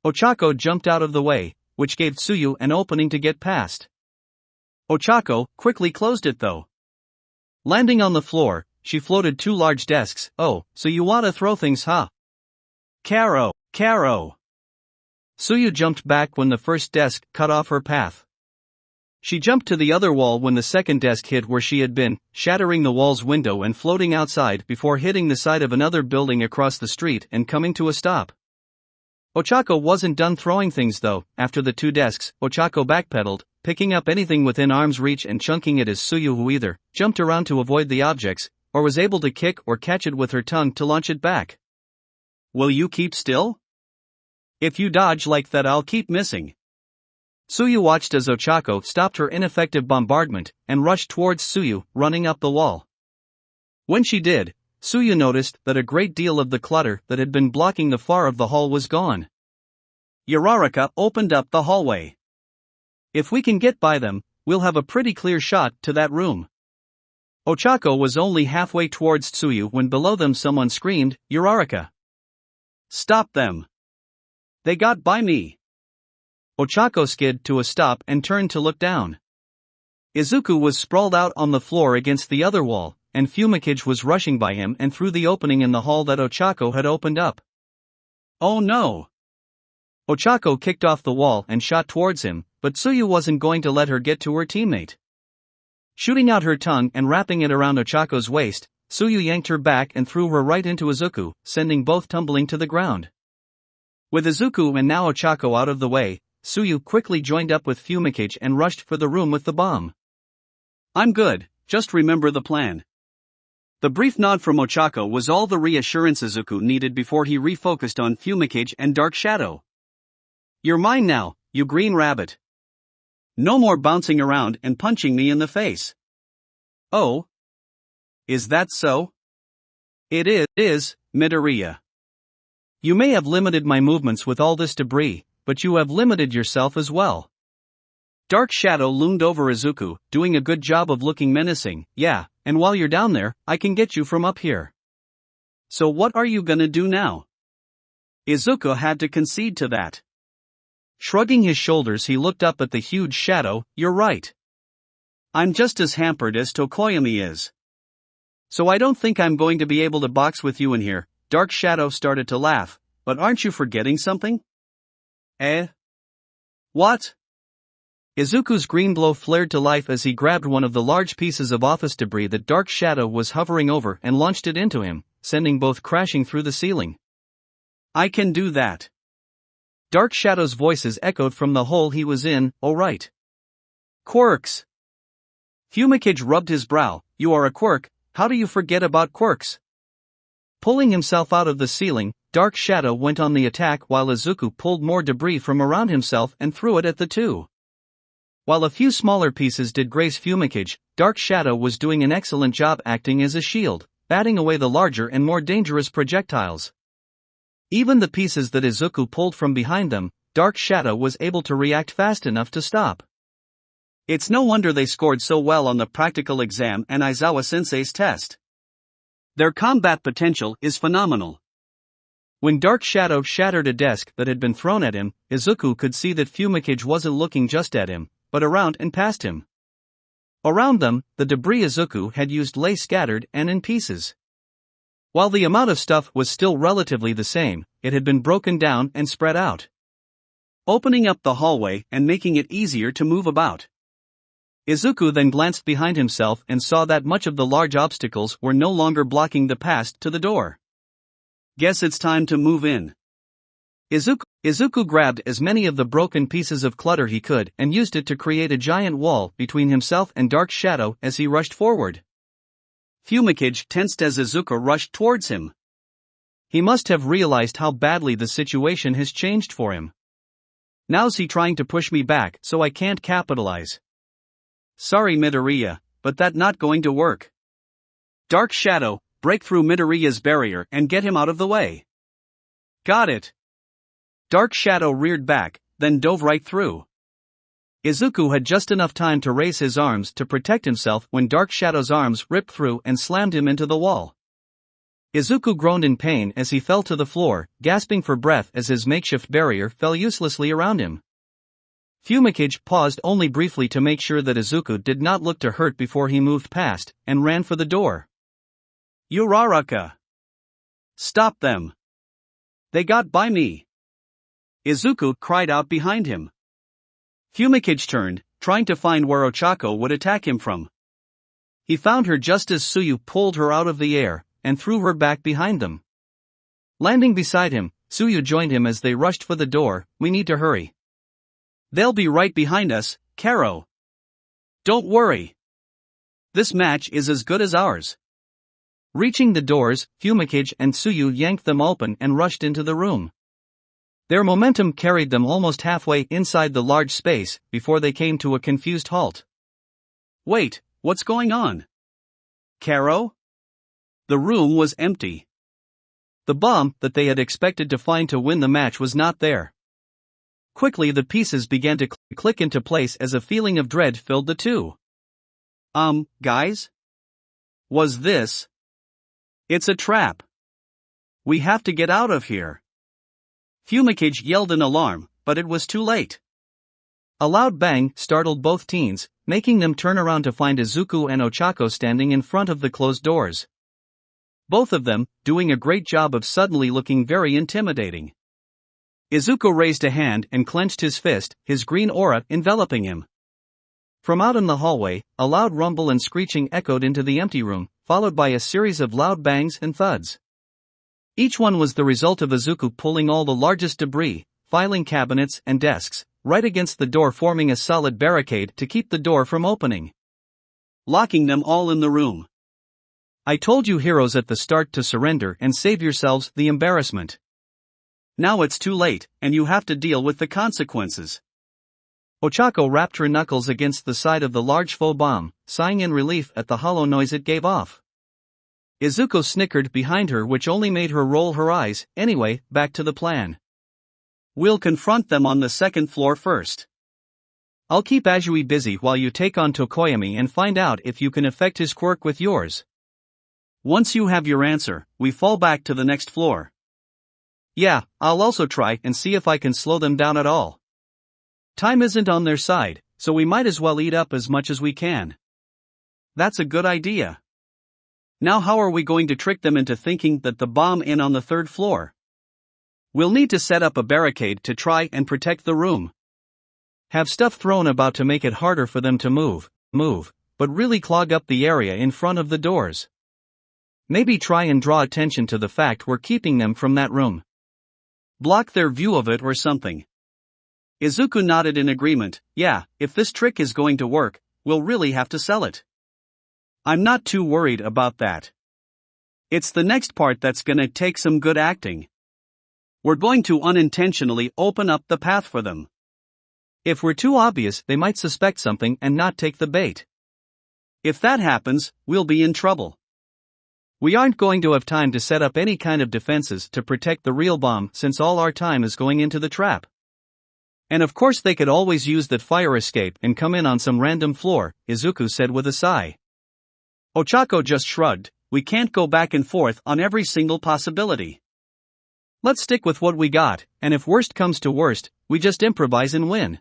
Ochako jumped out of the way, which gave Tsuyu an opening to get past. Ochako quickly closed it though. Landing on the floor, she floated 2 large desks. Oh, so you wanna throw things, huh? Karo! Tsuyu jumped back when the first desk cut off her path. She jumped to the other wall when the second desk hit where she had been, shattering the wall's window and floating outside before hitting the side of another building across the street and coming to a stop. Ochako wasn't done throwing things though. After the 2 desks, Ochako backpedaled, picking up anything within arm's reach and chunking it as Tsuyu, who either jumped around to avoid the objects, or was able to kick or catch it with her tongue to launch it back. Will you keep still? If you dodge like that, I'll keep missing. Tsuyu watched as Ochako stopped her ineffective bombardment and rushed towards Tsuyu, running up the wall. When she did, Tsuyu noticed that a great deal of the clutter that had been blocking the far of the hall was gone. Uraraka opened up the hallway. If we can get by them, we'll have a pretty clear shot to that room. Ochako was only halfway towards Tsuyu when below them someone screamed, "Uraraka! Stop them! They got by me!" Ochako skid to a stop and turned to look down. Izuku was sprawled out on the floor against the other wall, and Fumikage was rushing by him and through the opening in the hall that Ochako had opened up. Oh no! Ochako kicked off the wall and shot towards him, but Tsuyu wasn't going to let her get to her teammate. Shooting out her tongue and wrapping it around Ochako's waist, Tsuyu yanked her back and threw her right into Izuku, sending both tumbling to the ground. With Izuku and now Ochako out of the way, Tsuyu quickly joined up with Fumikage and rushed for the room with the bomb. I'm good, just remember the plan. The brief nod from Ochako was all the reassurance Izuku needed before he refocused on Fumikage and Dark Shadow. You're mine now, you green rabbit. No more bouncing around and punching me in the face. Oh? Is that so? It is, Midoriya. You may have limited my movements with all this debris, but you have limited yourself as well. Dark Shadow loomed over Izuku, doing a good job of looking menacing. Yeah, and while you're down there, I can get you from up here. So what are you gonna do now? Izuku had to concede to that. Shrugging his shoulders, he looked up at the huge shadow. You're right. I'm just as hampered as Tokoyami is. So I don't think I'm going to be able to box with you in here. Dark Shadow started to laugh. But aren't you forgetting something? What? Izuku's green glow flared to life as he grabbed one of the large pieces of office debris that Dark Shadow was hovering over and launched it into him, sending both crashing through the ceiling. I can do that. Dark Shadow's voices echoed from the hole he was in. Oh right. Quirks. Fumikage rubbed his brow. You are a quirk, how do you forget about quirks? Pulling himself out of the ceiling, Dark Shadow went on the attack while Izuku pulled more debris from around himself and threw it at the two. While a few smaller pieces did grace Fumikage, Dark Shadow was doing an excellent job acting as a shield, batting away the larger and more dangerous projectiles. Even the pieces that Izuku pulled from behind them, Dark Shadow was able to react fast enough to stop. It's no wonder they scored so well on the practical exam and Aizawa-sensei's test. Their combat potential is phenomenal. When Dark Shadow shattered a desk that had been thrown at him, Izuku could see that Fumikage wasn't looking just at him, but around and past him. Around them, the debris Izuku had used lay scattered and in pieces. While the amount of stuff was still relatively the same, it had been broken down and spread out, opening up the hallway and making it easier to move about. Izuku then glanced behind himself and saw that much of the large obstacles were no longer blocking the path to the door. Guess it's time to move in. Izuku grabbed as many of the broken pieces of clutter he could and used it to create a giant wall between himself and Dark Shadow as he rushed forward. Fumikage tensed as Izuku rushed towards him. He must have realized how badly the situation has changed for him. Now's he trying to push me back so I can't capitalize. Sorry Midoriya, but that not going to work. Dark Shadow, break through Midoriya's barrier and get him out of the way. Got it. Dark Shadow reared back, then dove right through. Izuku had just enough time to raise his arms to protect himself when Dark Shadow's arms ripped through and slammed him into the wall. Izuku groaned in pain as he fell to the floor, gasping for breath as his makeshift barrier fell uselessly around him. Fumikage paused only briefly to make sure that Izuku did not look to hurt before he moved past, and ran for the door. Uraraka! Stop them! They got by me! Izuku cried out behind him. Fumikage turned, trying to find where Ochako would attack him from. He found her just as Tsuyu pulled her out of the air, and threw her back behind them. Landing beside him, Tsuyu joined him as they rushed for the door. We need to hurry. They'll be right behind us, Karo. Don't worry. This match is as good as ours. Reaching the doors, Fumikage and Tsuyu yanked them open and rushed into the room. Their momentum carried them almost halfway inside the large space before they came to a confused halt. Wait, what's going on? Karo? The room was empty. The bomb that they had expected to find to win the match was not there. Quickly the pieces began to click into place as a feeling of dread filled the two. Guys? Was this? It's a trap. We have to get out of here. Fumikage yelled in alarm, but it was too late. A loud bang startled both teens, making them turn around to find Izuku and Ochako standing in front of the closed doors. Both of them, doing a great job of suddenly looking very intimidating. Izuku raised a hand and clenched his fist, his green aura enveloping him. From out in the hallway, a loud rumble and screeching echoed into the empty room, followed by a series of loud bangs and thuds. Each one was the result of Izuku pulling all the largest debris, filing cabinets and desks, right against the door, forming a solid barricade to keep the door from opening. Locking them all in the room. I told you heroes at the start to surrender and save yourselves the embarrassment. Now it's too late, and you have to deal with the consequences. Ochako rapped her knuckles against the side of the large faux bomb, sighing in relief at the hollow noise it gave off. Izuku snickered behind her, which only made her roll her eyes. Anyway, back to the plan. We'll confront them on the second floor first. I'll keep Azui busy while you take on Tokoyami and find out if you can affect his quirk with yours. Once you have your answer, we fall back to the next floor. Yeah, I'll also try and see if I can slow them down at all. Time isn't on their side, so we might as well eat up as much as we can. That's a good idea. Now how are we going to trick them into thinking that the bomb is on the third floor? We'll need to set up a barricade to try and protect the room. Have stuff thrown about to make it harder for them to move, but really clog up the area in front of the doors. Maybe try and draw attention to the fact we're keeping them from that room. Block their view of it or something. Izuku nodded in agreement. Yeah, if this trick is going to work, we'll really have to sell it. I'm not too worried about that. It's the next part that's gonna take some good acting. We're going to unintentionally open up the path for them. If we're too obvious, they might suspect something and not take the bait. If that happens, we'll be in trouble. We aren't going to have time to set up any kind of defenses to protect the real bomb since all our time is going into the trap. And of course they could always use that fire escape and come in on some random floor, Izuku said with a sigh. Ochako just shrugged. We can't go back and forth on every single possibility. Let's stick with what we got, and if worst comes to worst, we just improvise and win.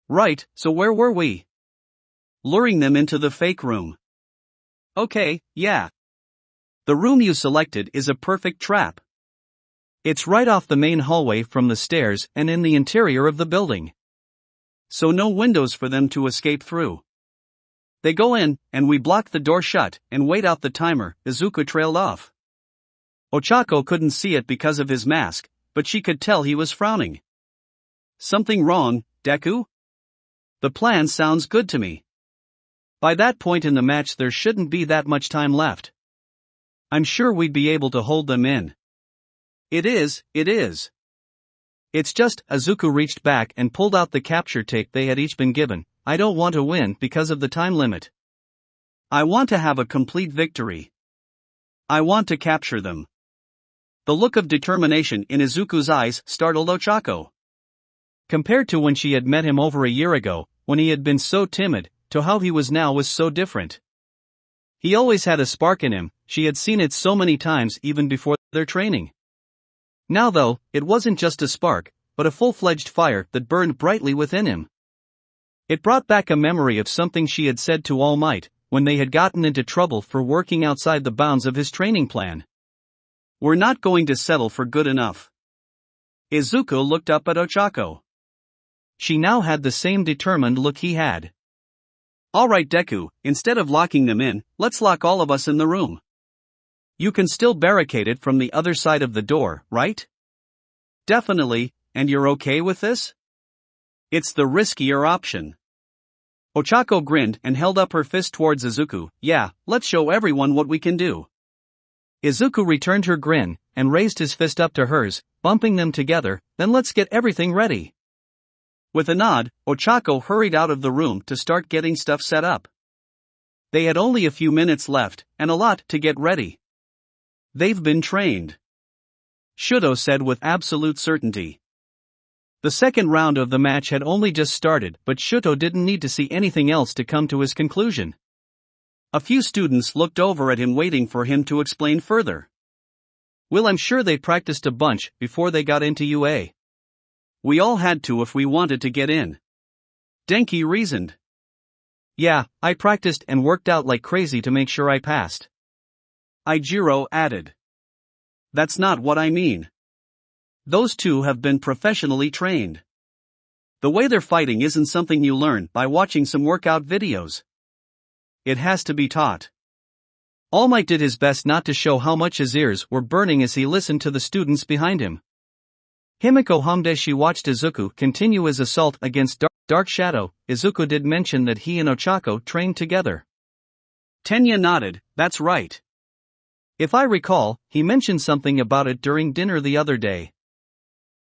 Right, so where were we? Luring them into the fake room. Okay, yeah. The room you selected is a perfect trap. It's right off the main hallway from the stairs and in the interior of the building. So no windows for them to escape through. They go in, and we block the door shut and wait out the timer. Izuku trailed off. Ochako couldn't see it because of his mask, but she could tell he was frowning. Something wrong, Deku? The plan sounds good to me. By that point in the match there shouldn't be that much time left. I'm sure we'd be able to hold them in. It is. It's just, Izuku reached back and pulled out the capture tape they had each been given. I don't want to win because of the time limit. I want to have a complete victory. I want to capture them. The look of determination in Izuku's eyes startled Ochako. Compared to when she had met him over a year ago, when he had been so timid, to how he was now was so different. He always had a spark in him, she had seen it so many times even before their training. Now though, it wasn't just a spark, but a full-fledged fire that burned brightly within him. It brought back a memory of something she had said to All Might, when they had gotten into trouble for working outside the bounds of his training plan. We're not going to settle for good enough. Izuku looked up at Ochako. She now had the same determined look he had. Alright Deku, instead of locking them in, let's lock all of us in the room. You can still barricade it from the other side of the door, right? Definitely, and you're okay with this? It's the riskier option. Ochako grinned and held up her fist towards Izuku. Yeah, let's show everyone what we can do. Izuku returned her grin, and raised his fist up to hers, bumping them together. Then let's get everything ready. With a nod, Ochako hurried out of the room to start getting stuff set up. They had only a few minutes left, and a lot to get ready. They've been trained, Shuto said with absolute certainty. The second round of the match had only just started, but Shuto didn't need to see anything else to come to his conclusion. A few students looked over at him waiting for him to explain further. Well, I'm sure they practiced a bunch before they got into UA. We all had to if we wanted to get in. Denki reasoned. Yeah, I practiced and worked out like crazy to make sure I passed. Ijiro added. That's not what I mean. Those two have been professionally trained. The way they're fighting isn't something you learn by watching some workout videos. It has to be taught. All Might did his best not to show how much his ears were burning as he listened to the students behind him. Himiko hummed as she watched Izuku continue his assault against Dark Shadow. Izuku did mention that he and Ochako trained together. Tenya nodded. That's right. If I recall, he mentioned something about it during dinner the other day.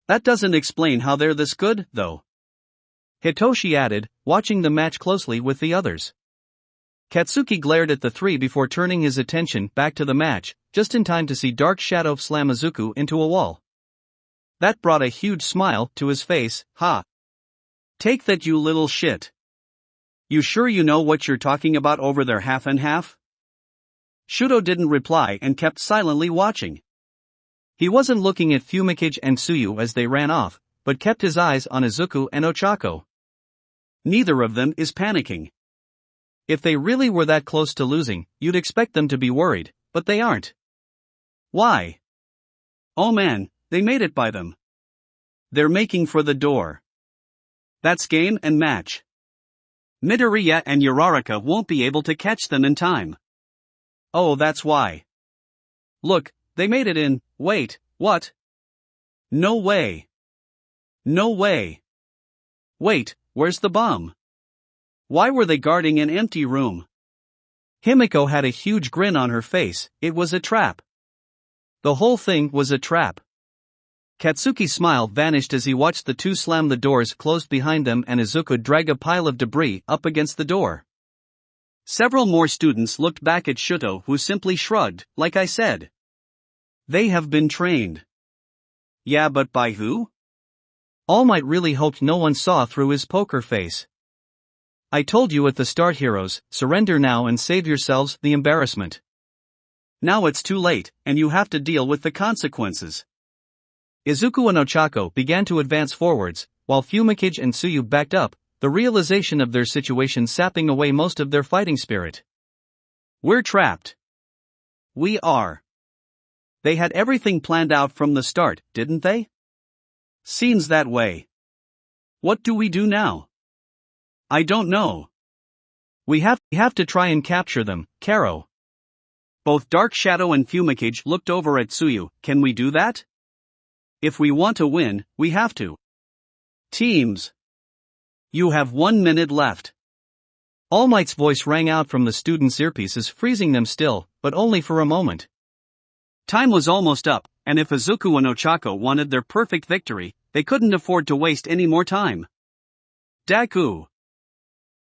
That doesn't explain how they're this good, though. Hitoshi added, watching the match closely with the others. Katsuki glared at the three before turning his attention back to the match, just in time to see Dark Shadow slam Izuku into a wall. That brought a huge smile to his face. Ha! Take that, you little shit. You sure you know what you're talking about over there, half and half? Shuto didn't reply and kept silently watching. He wasn't looking at Fumikage and Tsuyu as they ran off, but kept his eyes on Izuku and Ochako. Neither of them is panicking. If they really were that close to losing, you'd expect them to be worried, but they aren't. Why? Oh man, they made it by them. They're making for the door. That's game and match. Midoriya and Uraraka won't be able to catch them in time. Oh, that's why. Look, they made it in. Wait, what? No way. No way. Wait, where's the bomb? Why were they guarding an empty room? Himiko had a huge grin on her face. It was a trap. The whole thing was a trap. Katsuki's smile vanished as he watched the two slam the doors closed behind them and Izuku drag a pile of debris up against the door. Several more students looked back at Shuto, who simply shrugged. Like I said, they have been trained. Yeah, but by who? All Might really hoped no one saw through his poker face. I told you at the start, heroes, surrender now and save yourselves the embarrassment. Now it's too late, and you have to deal with the consequences. Izuku and Ochako began to advance forwards, while Fumikage and Tsuyu backed up, the realization of their situation sapping away most of their fighting spirit. We're trapped. We are. They had everything planned out from the start, didn't they? Seems that way. What do we do now? I don't know. We have to try and capture them, Karo. Both Dark Shadow and Fumikage looked over at Tsuyu. Can we do that? If we want to win, we have to. Teams. You have 1 minute left. All Might's voice rang out from the students' earpieces, freezing them still, but only for a moment. Time was almost up, and if Izuku and Ochako wanted their perfect victory, they couldn't afford to waste any more time. Deku.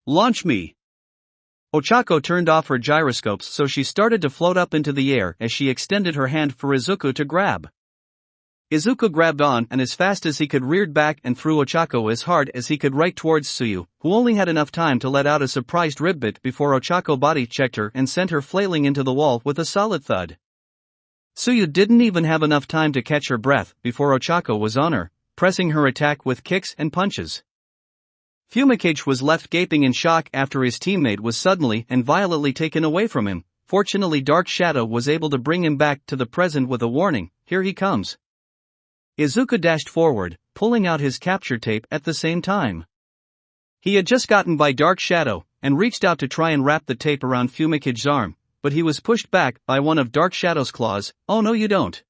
Launch me. Ochako turned off her gyroscopes so she started to float up into the air as she extended her hand for Izuku to grab. Izuku grabbed on and as fast as he could reared back and threw Ochako as hard as he could right towards Tsuyu, who only had enough time to let out a surprised ribbit before Ochako body checked her and sent her flailing into the wall with a solid thud. Tsuyu didn't even have enough time to catch her breath before Ochako was on her, pressing her attack with kicks and punches. Fumikage was left gaping in shock after his teammate was suddenly and violently taken away from him. Fortunately, Dark Shadow was able to bring him back to the present with a warning, "Here he comes." Izuku dashed forward, pulling out his capture tape at the same time. He had just gotten by Dark Shadow, and reached out to try and wrap the tape around Fumicage's arm, but he was pushed back by one of Dark Shadow's claws. "Oh no, you don't."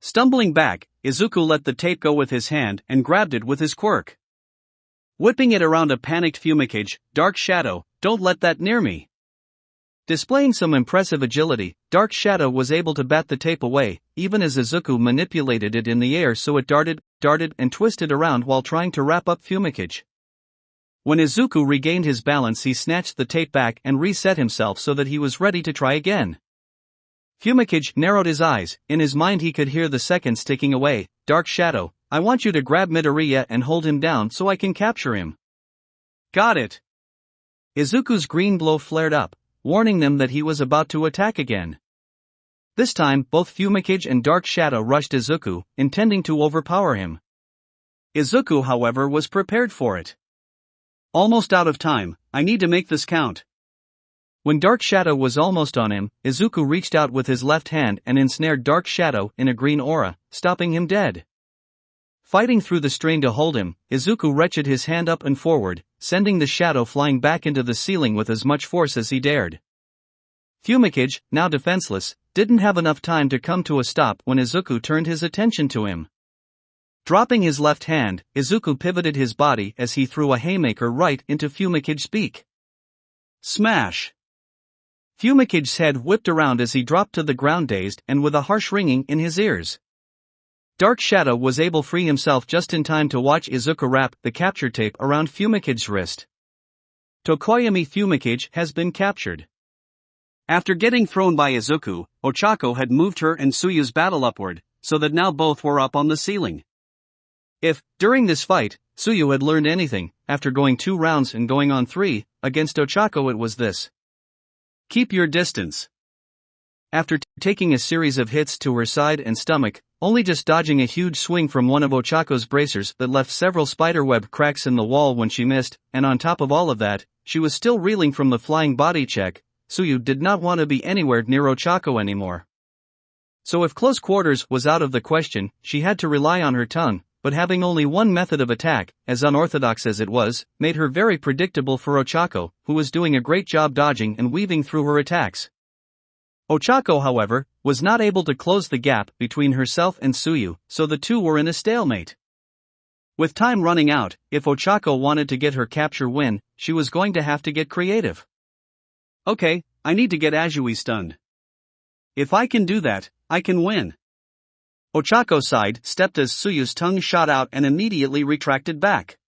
Stumbling back, Izuku let the tape go with his hand and grabbed it with his quirk. Whipping it around a panicked Fumikage, "Dark Shadow, don't let that near me." Displaying some impressive agility, Dark Shadow was able to bat the tape away, even as Izuku manipulated it in the air so it darted, and twisted around while trying to wrap up Fumikage. When Izuku regained his balance, he snatched the tape back and reset himself so that he was ready to try again. Fumikage narrowed his eyes. In his mind he could hear the seconds ticking away. "Dark Shadow, I want you to grab Midoriya and hold him down so I can capture him." "Got it." Izuku's green glow flared up, warning them that he was about to attack again. This time, both Fumikage and Dark Shadow rushed Izuku, intending to overpower him. Izuku, however, was prepared for it. "Almost out of time, I need to make this count." When Dark Shadow was almost on him, Izuku reached out with his left hand and ensnared Dark Shadow in a green aura, stopping him dead. Fighting through the strain to hold him, Izuku wrenched his hand up and forward, sending the shadow flying back into the ceiling with as much force as he dared. Fumikage, now defenseless, didn't have enough time to come to a stop when Izuku turned his attention to him. Dropping his left hand, Izuku pivoted his body as he threw a haymaker right into Fumicage's beak. Smash! Fumicage's head whipped around as he dropped to the ground dazed and with a harsh ringing in his ears. Dark Shadow was able to free himself just in time to watch Izuku wrap the capture tape around Fumicage's wrist. Tokoyami Fumikage has been captured. After getting thrown by Izuku, Ochako had moved her and Tsuyu's battle upward, so that now both were up on the ceiling. If, during this fight, Tsuyu had learned anything, after going 2 rounds and going on 3, against Ochako it was this. Keep your distance. After taking a series of hits to her side and stomach, only just dodging a huge swing from one of Ochako's bracers that left several spiderweb cracks in the wall when she missed, and on top of all of that, she was still reeling from the flying body check, Tsuyu did not want to be anywhere near Ochako anymore. So if close quarters was out of the question, she had to rely on her tongue, but having only one method of attack, as unorthodox as it was, made her very predictable for Ochako, who was doing a great job dodging and weaving through her attacks. Ochako, however, was not able to close the gap between herself and Tsuyu, so the two were in a stalemate. With time running out, if Ochako wanted to get her capture win, she was going to have to get creative. "Okay, I need to get Azui stunned. If I can do that, I can win." Ochako side-stepped as Tsuyu's tongue shot out and immediately retracted back.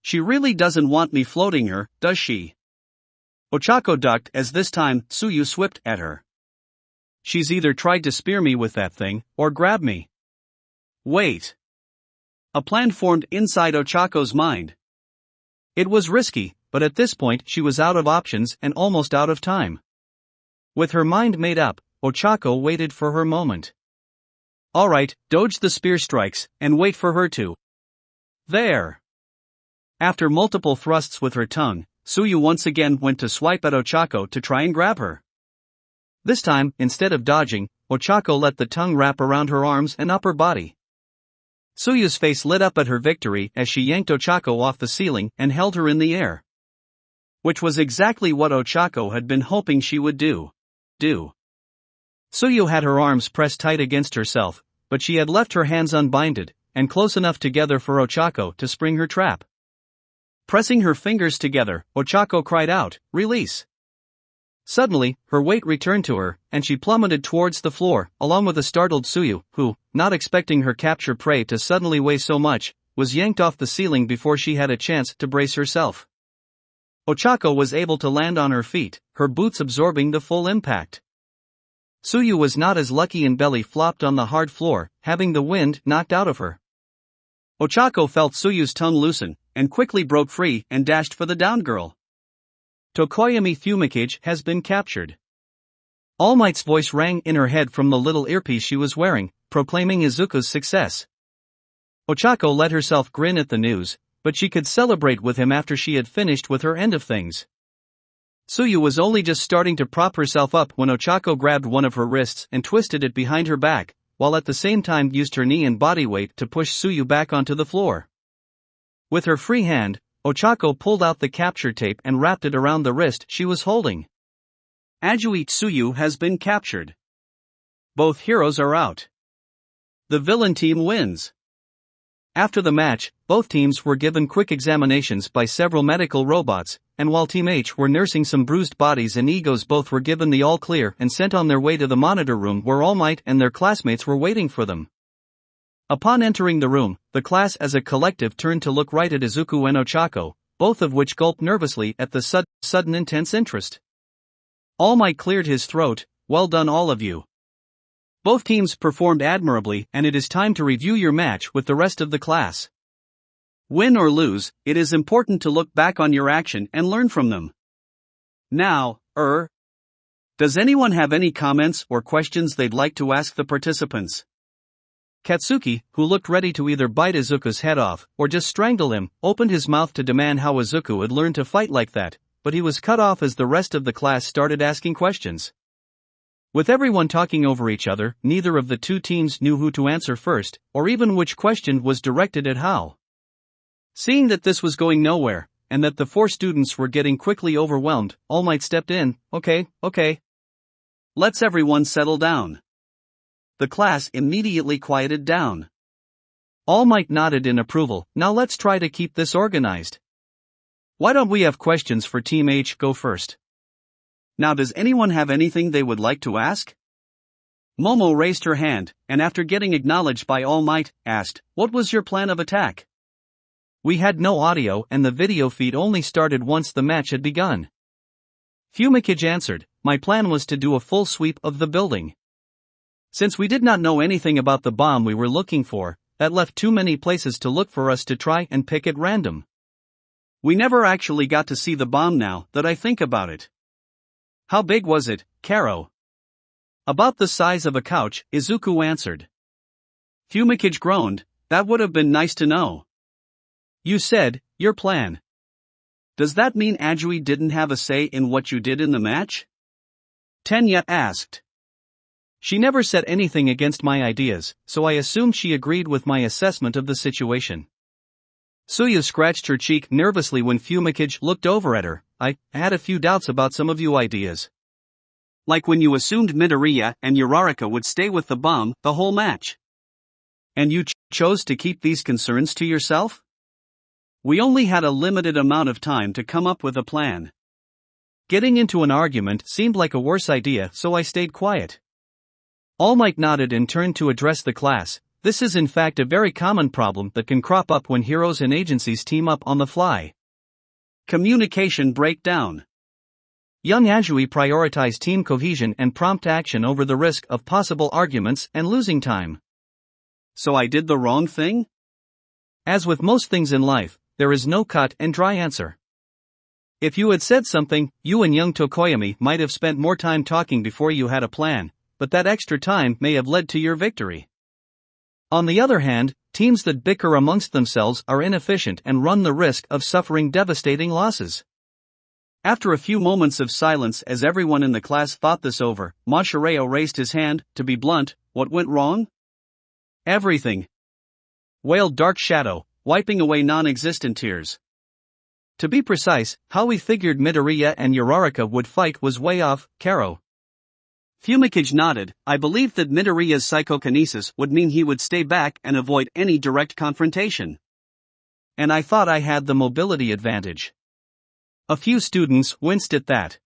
"She really doesn't want me floating her, does she?" Ochako ducked as this time Tsuyu swept at her. "She's either tried to spear me with that thing, or grab me." Wait. A plan formed inside Ochako's mind. It was risky, but at this point she was out of options and almost out of time. With her mind made up, Ochako waited for her moment. Alright, dodge the spear strikes, and wait for her to. There. After multiple thrusts with her tongue, Tsuyu once again went to swipe at Ochako to try and grab her. This time, instead of dodging, Ochako let the tongue wrap around her arms and upper body. Tsuyu's face lit up at her victory as she yanked Ochako off the ceiling and held her in the air. Which was exactly what Ochako had been hoping she would do. Tsuyu had her arms pressed tight against herself, but she had left her hands unbinded, and close enough together for Ochako to spring her trap. Pressing her fingers together, Ochako cried out, "Release!" Suddenly, her weight returned to her, and she plummeted towards the floor, along with a startled Tsuyu, who, not expecting her captured prey to suddenly weigh so much, was yanked off the ceiling before she had a chance to brace herself. Ochako was able to land on her feet, her boots absorbing the full impact. Tsuyu was not as lucky and belly flopped on the hard floor, having the wind knocked out of her. Ochako felt Tsuyu's tongue loosen, and quickly broke free and dashed for the down girl. Tokoyami Fumikage has been captured. All Might's voice rang in her head from the little earpiece she was wearing, proclaiming Izuku's success. Ochako let herself grin at the news, but she could celebrate with him after she had finished with her end of things. Tsuyu was only just starting to prop herself up when Ochako grabbed one of her wrists and twisted it behind her back, while at the same time used her knee and body weight to push Tsuyu back onto the floor. With her free hand, Ochako pulled out the capture tape and wrapped it around the wrist she was holding. Ajui Tsuyu has been captured. Both heroes are out. The villain team wins. After the match, both teams were given quick examinations by several medical robots, and while Team H were nursing some bruised bodies and egos, both were given the all clear and sent on their way to the monitor room where All Might and their classmates were waiting for them. Upon entering the room, the class as a collective turned to look right at Izuku and Ochako, both of which gulped nervously at the sudden intense interest. All Might cleared his throat, "Well done all of you. Both teams performed admirably, and it is time to review your match with the rest of the class. Win or lose, it is important to look back on your action and learn from them. Now, does anyone have any comments or questions they'd like to ask the participants?" Katsuki, who looked ready to either bite Izuku's head off or just strangle him, opened his mouth to demand how Izuku had learned to fight like that, but he was cut off as the rest of the class started asking questions. With everyone talking over each other, neither of the two teams knew who to answer first, or even which question was directed at how. Seeing that this was going nowhere, and that the four students were getting quickly overwhelmed, All Might stepped in. Okay. Let's everyone settle down." The class immediately quieted down. All Might nodded in approval. "Now let's try to keep this organized. Why don't we have questions for Team H go first? Now, does anyone have anything they would like to ask?" Momo raised her hand, and after getting acknowledged by All Might, asked, "What was your plan of attack?" "We had no audio and the video feed only started once the match had begun." Fumikage answered, "My plan was to do a full sweep of the building. Since we did not know anything about the bomb we were looking for, that left too many places to look for us to try and pick at random. We never actually got to see the bomb now that I think about it." "How big was it, Karo?" "About the size of a couch," Izuku answered. Fumikage groaned, "That would have been nice to know." "You said, your plan. Does that mean Ajui didn't have a say in what you did in the match?" Tenya asked. "She never said anything against my ideas, so I assumed she agreed with my assessment of the situation." Tsuyu scratched her cheek nervously when Fumikage looked over at her. I had a few doubts about some of your ideas. Like when you assumed Midoriya and Uraraka would stay with the bomb the whole match. And you chose to keep these concerns to yourself? We only had a limited amount of time to come up with a plan. Getting into an argument seemed like a worse idea, so I stayed quiet. All Might nodded and turned to address the class. This is in fact a very common problem that can crop up when heroes and agencies team up on the fly. Communication breakdown. Young Ajui prioritized team cohesion and prompt action over the risk of possible arguments and losing time. So I did the wrong thing? As with most things in life, there is no cut and dry answer. If you had said something, you and young Tokoyami might have spent more time talking before you had a plan, but that extra time may have led to your victory. On the other hand, teams that bicker amongst themselves are inefficient and run the risk of suffering devastating losses. After a few moments of silence as everyone in the class thought this over, Mashireo raised his hand. To be blunt, what went wrong? Everything, wailed Dark Shadow, wiping away non-existent tears. To be precise, how we figured Midoriya and Uraraka would fight was way off, Karo. Fumikage nodded. I believed that Midoriya's psychokinesis would mean he would stay back and avoid any direct confrontation. And I thought I had the mobility advantage. A few students winced at that.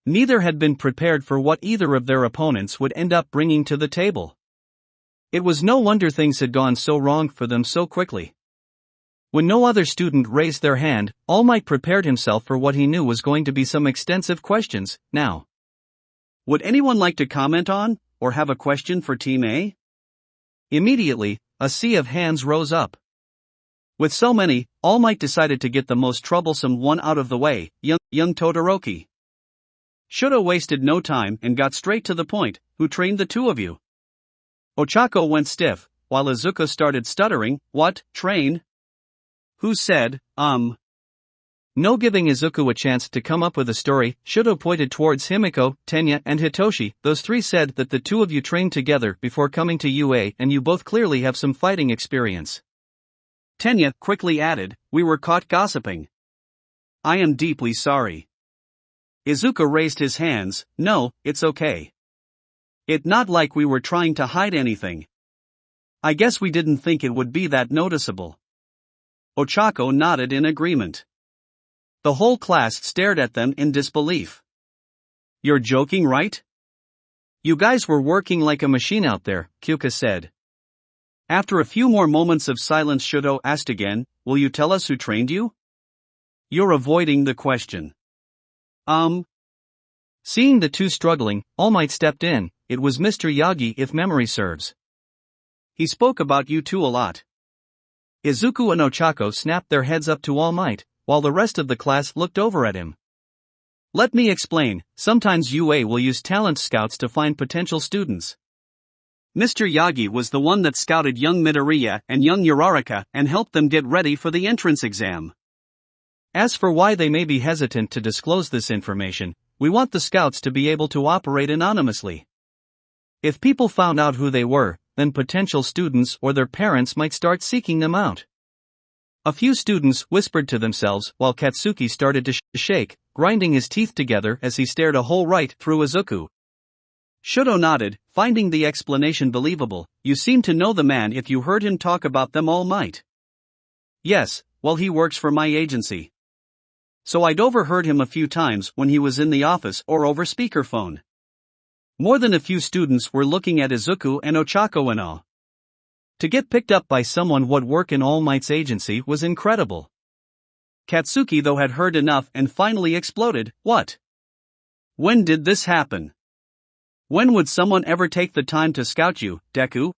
Neither had been prepared for what either of their opponents would end up bringing to the table. It was no wonder things had gone so wrong for them so quickly. When no other student raised their hand, All Might prepared himself for what he knew was going to be some extensive questions. Now, would anyone like to comment on, or have a question for Team A? Immediately, a sea of hands rose up. With so many, All Might decided to get the most troublesome one out of the way, young Todoroki. Shoto wasted no time and got straight to the point. Who trained the two of you? Ochako went stiff, while Izuku started stuttering. What, train? Who said, No giving Izuku a chance to come up with a story, Shoto pointed towards Himiko, Tenya and Hitoshi. Those three said that the two of you trained together before coming to UA and you both clearly have some fighting experience. Tenya quickly added, we were caught gossiping. I am deeply sorry. Izuku raised his hands. No, it's okay. It's not like we were trying to hide anything. I guess we didn't think it would be that noticeable. Ochako nodded in agreement. The whole class stared at them in disbelief. You're joking, right? You guys were working like a machine out there, Kyuka said. After a few more moments of silence, Shoto asked again, will you tell us who trained you? You're avoiding the question. Seeing the two struggling, All Might stepped in. It was Mr. Yagi if memory serves. He spoke about you two a lot. Izuku and Ochako snapped their heads up to All Might, while the rest of the class looked over at him. Let me explain, sometimes UA will use talent scouts to find potential students. Mr. Yagi was the one that scouted young Midoriya and young Uraraka and helped them get ready for the entrance exam. As for why they may be hesitant to disclose this information, we want the scouts to be able to operate anonymously. If people found out who they were, then potential students or their parents might start seeking them out. A few students whispered to themselves while Katsuki started to shake, grinding his teeth together as he stared a hole right through Izuku. Shoto nodded, finding the explanation believable. You seem to know the man if you heard him talk about them. All Might. Yes, well, he works for my agency. So I'd overheard him a few times when he was in the office or over speakerphone. More than a few students were looking at Izuku and Ochako in awe. To get picked up by someone who'd work in All Might's agency was incredible. Katsuki though had heard enough and finally exploded. What? When did this happen? When would someone ever take the time to scout you, Deku?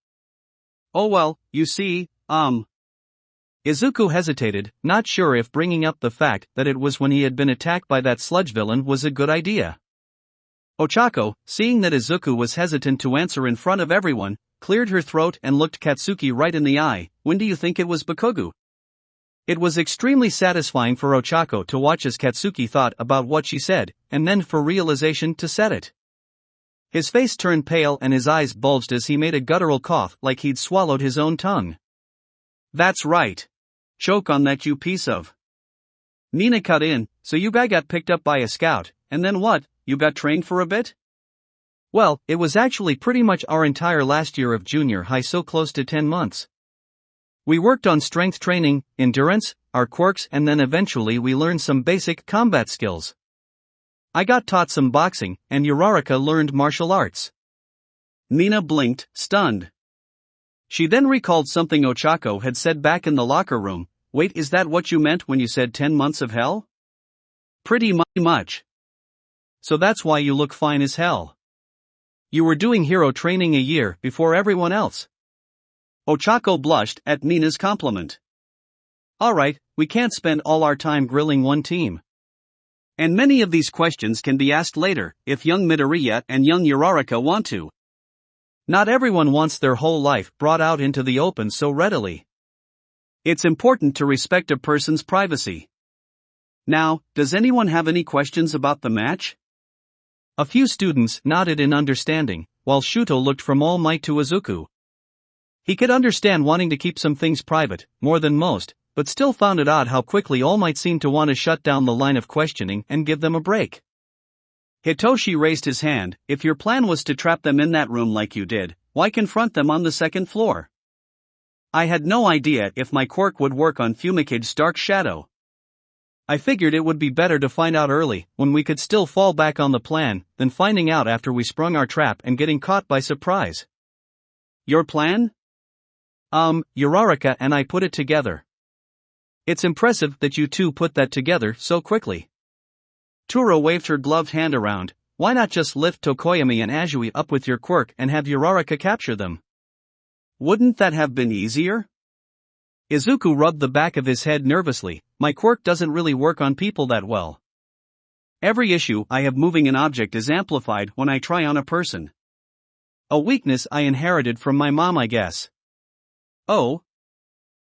Oh well, you see, Izuku hesitated, not sure if bringing up the fact that it was when he had been attacked by that sludge villain was a good idea. Ochako, seeing that Izuku was hesitant to answer in front of everyone, cleared her throat and looked Katsuki right in the eye. When do you think it was, Bakugou? It was extremely satisfying for Ochako to watch as Katsuki thought about what she said, and then for realization to set it. His face turned pale and his eyes bulged as he made a guttural cough like he'd swallowed his own tongue. That's right. Choke on that, you piece of. Nina cut in. So you guy got picked up by a scout, and then what, you got trained for a bit? Well, it was actually pretty much our entire last year of junior high, so close to 10 months. We worked on strength training, endurance, our quirks, and then eventually we learned some basic combat skills. I got taught some boxing, and Uraraka learned martial arts. Nina blinked, stunned. She then recalled something Ochako had said back in the locker room. Wait, is that what you meant when you said 10 months of hell? Pretty much. So that's why you look fine as hell. You were doing hero training a year before everyone else. Ochako blushed at Nina's compliment. Alright, we can't spend all our time grilling one team. And many of these questions can be asked later, if young Midoriya and young Uraraka want to. Not everyone wants their whole life brought out into the open so readily. It's important to respect a person's privacy. Now, does anyone have any questions about the match? A few students nodded in understanding, while Shuto looked from All Might to Izuku. He could understand wanting to keep some things private, more than most, but still found it odd how quickly All Might seemed to want to shut down the line of questioning and give them a break. Hitoshi raised his hand. If your plan was to trap them in that room like you did, why confront them on the second floor? I had no idea if my quirk would work on Fumicage's dark shadow. I figured it would be better to find out early, when we could still fall back on the plan, than finding out after we sprung our trap and getting caught by surprise. Your plan? Uraraka and I put it together. It's impressive that you two put that together so quickly. Tura waved her gloved hand around. Why not just lift Tokoyami and Azui up with your quirk and have Uraraka capture them? Wouldn't that have been easier? Izuku rubbed the back of his head nervously. My quirk doesn't really work on people that well. Every issue I have moving an object is amplified when I try on a person. A weakness I inherited from my mom, I guess. Oh?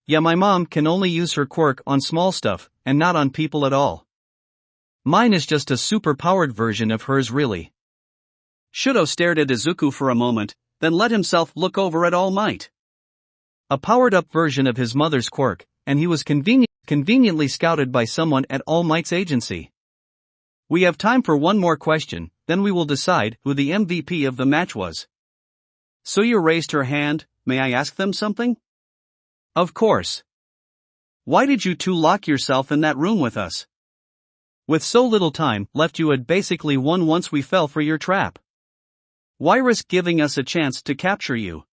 Yeah, my mom can only use her quirk on small stuff, and not on people at all. Mine is just a super-powered version of hers, really. Shuto stared at Izuku for a moment, then let himself look over at All Might. A powered-up version of his mother's quirk, and he was conveniently scouted by someone at All Might's agency. We have time for one more question, then we will decide who the MVP of the match was. Suyu raised her hand. May I ask them something? Of course. Why did you two lock yourself in that room with us? With so little time left, you had basically won once we fell for your trap. Why risk giving us a chance to capture you?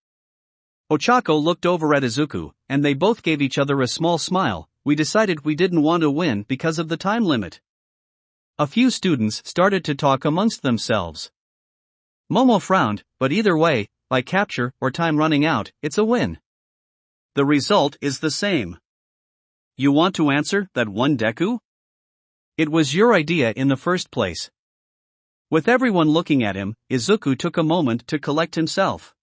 Ochako looked over at Izuku, and they both gave each other a small smile. We decided we didn't want to win because of the time limit. A few students started to talk amongst themselves. Momo frowned, but either way, by capture or time running out, it's a win. The result is the same. You want to answer that one, Deku? It was your idea in the first place. With everyone looking at him, Izuku took a moment to collect himself.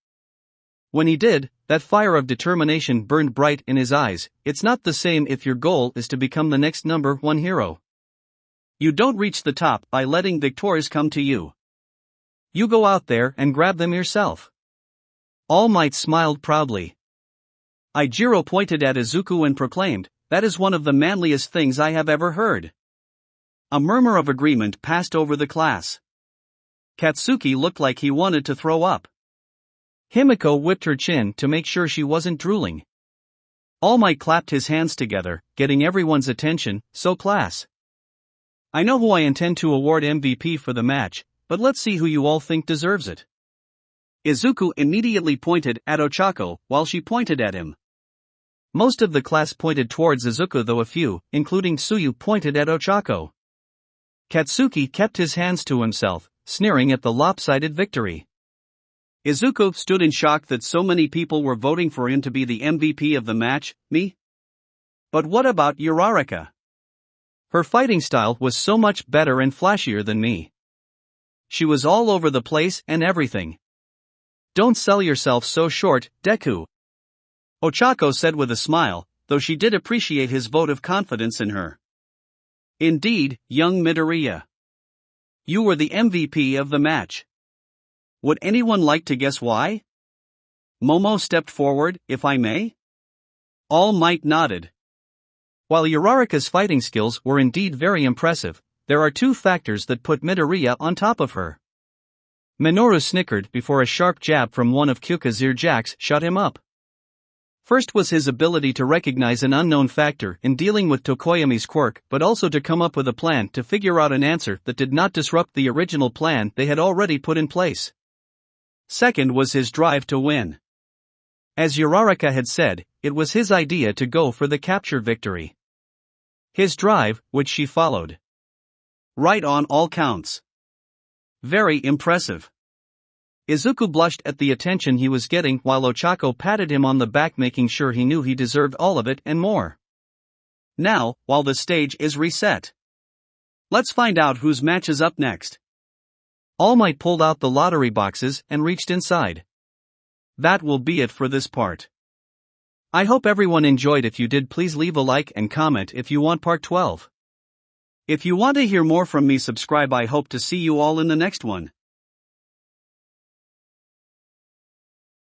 When he did, that fire of determination burned bright in his eyes. It's not the same if your goal is to become the next number one hero. You don't reach the top by letting victors come to you. You go out there and grab them yourself. All Might smiled proudly. Ijiro pointed at Izuku and proclaimed, that is one of the manliest things I have ever heard. A murmur of agreement passed over the class. Katsuki looked like he wanted to throw up. Himiko whipped her chin to make sure she wasn't drooling. All Might clapped his hands together, getting everyone's attention. So class. I know who I intend to award MVP for the match, but let's see who you all think deserves it. Izuku immediately pointed at Ochako, while she pointed at him. Most of the class pointed towards Izuku, though a few, including Suyu, pointed at Ochako. Katsuki kept his hands to himself, sneering at the lopsided victory. Izuku stood in shock that so many people were voting for him to be the MVP of the match. Me? But what about Uraraka? Her fighting style was so much better and flashier than me. She was all over the place and everything. Don't sell yourself so short, Deku. Ochako said with a smile, though she did appreciate his vote of confidence in her. Indeed, young Midoriya. You were the MVP of the match. Would anyone like to guess why? Momo stepped forward, if I may? All Might nodded. While Uraraka's fighting skills were indeed very impressive, there are two factors that put Midoriya on top of her. Minoru snickered before a sharp jab from one of Kyuka's ear jacks shut him up. First was his ability to recognize an unknown factor in dealing with Tokoyami's quirk, but also to come up with a plan to figure out an answer that did not disrupt the original plan they had already put in place. Second was his drive to win. As Uraraka had said, it was his idea to go for the capture victory. His drive, which she followed. Right on all counts. Very impressive. Izuku blushed at the attention he was getting while Ochako patted him on the back, making sure he knew he deserved all of it and more. Now, while the stage is reset, let's find out whose match is up next. All Might pulled out the lottery boxes and reached inside. That will be it for this part. I hope everyone enjoyed. If you did, please leave a like and comment if you want part 12. If you want to hear more from me, subscribe. I hope to see you all in the next one.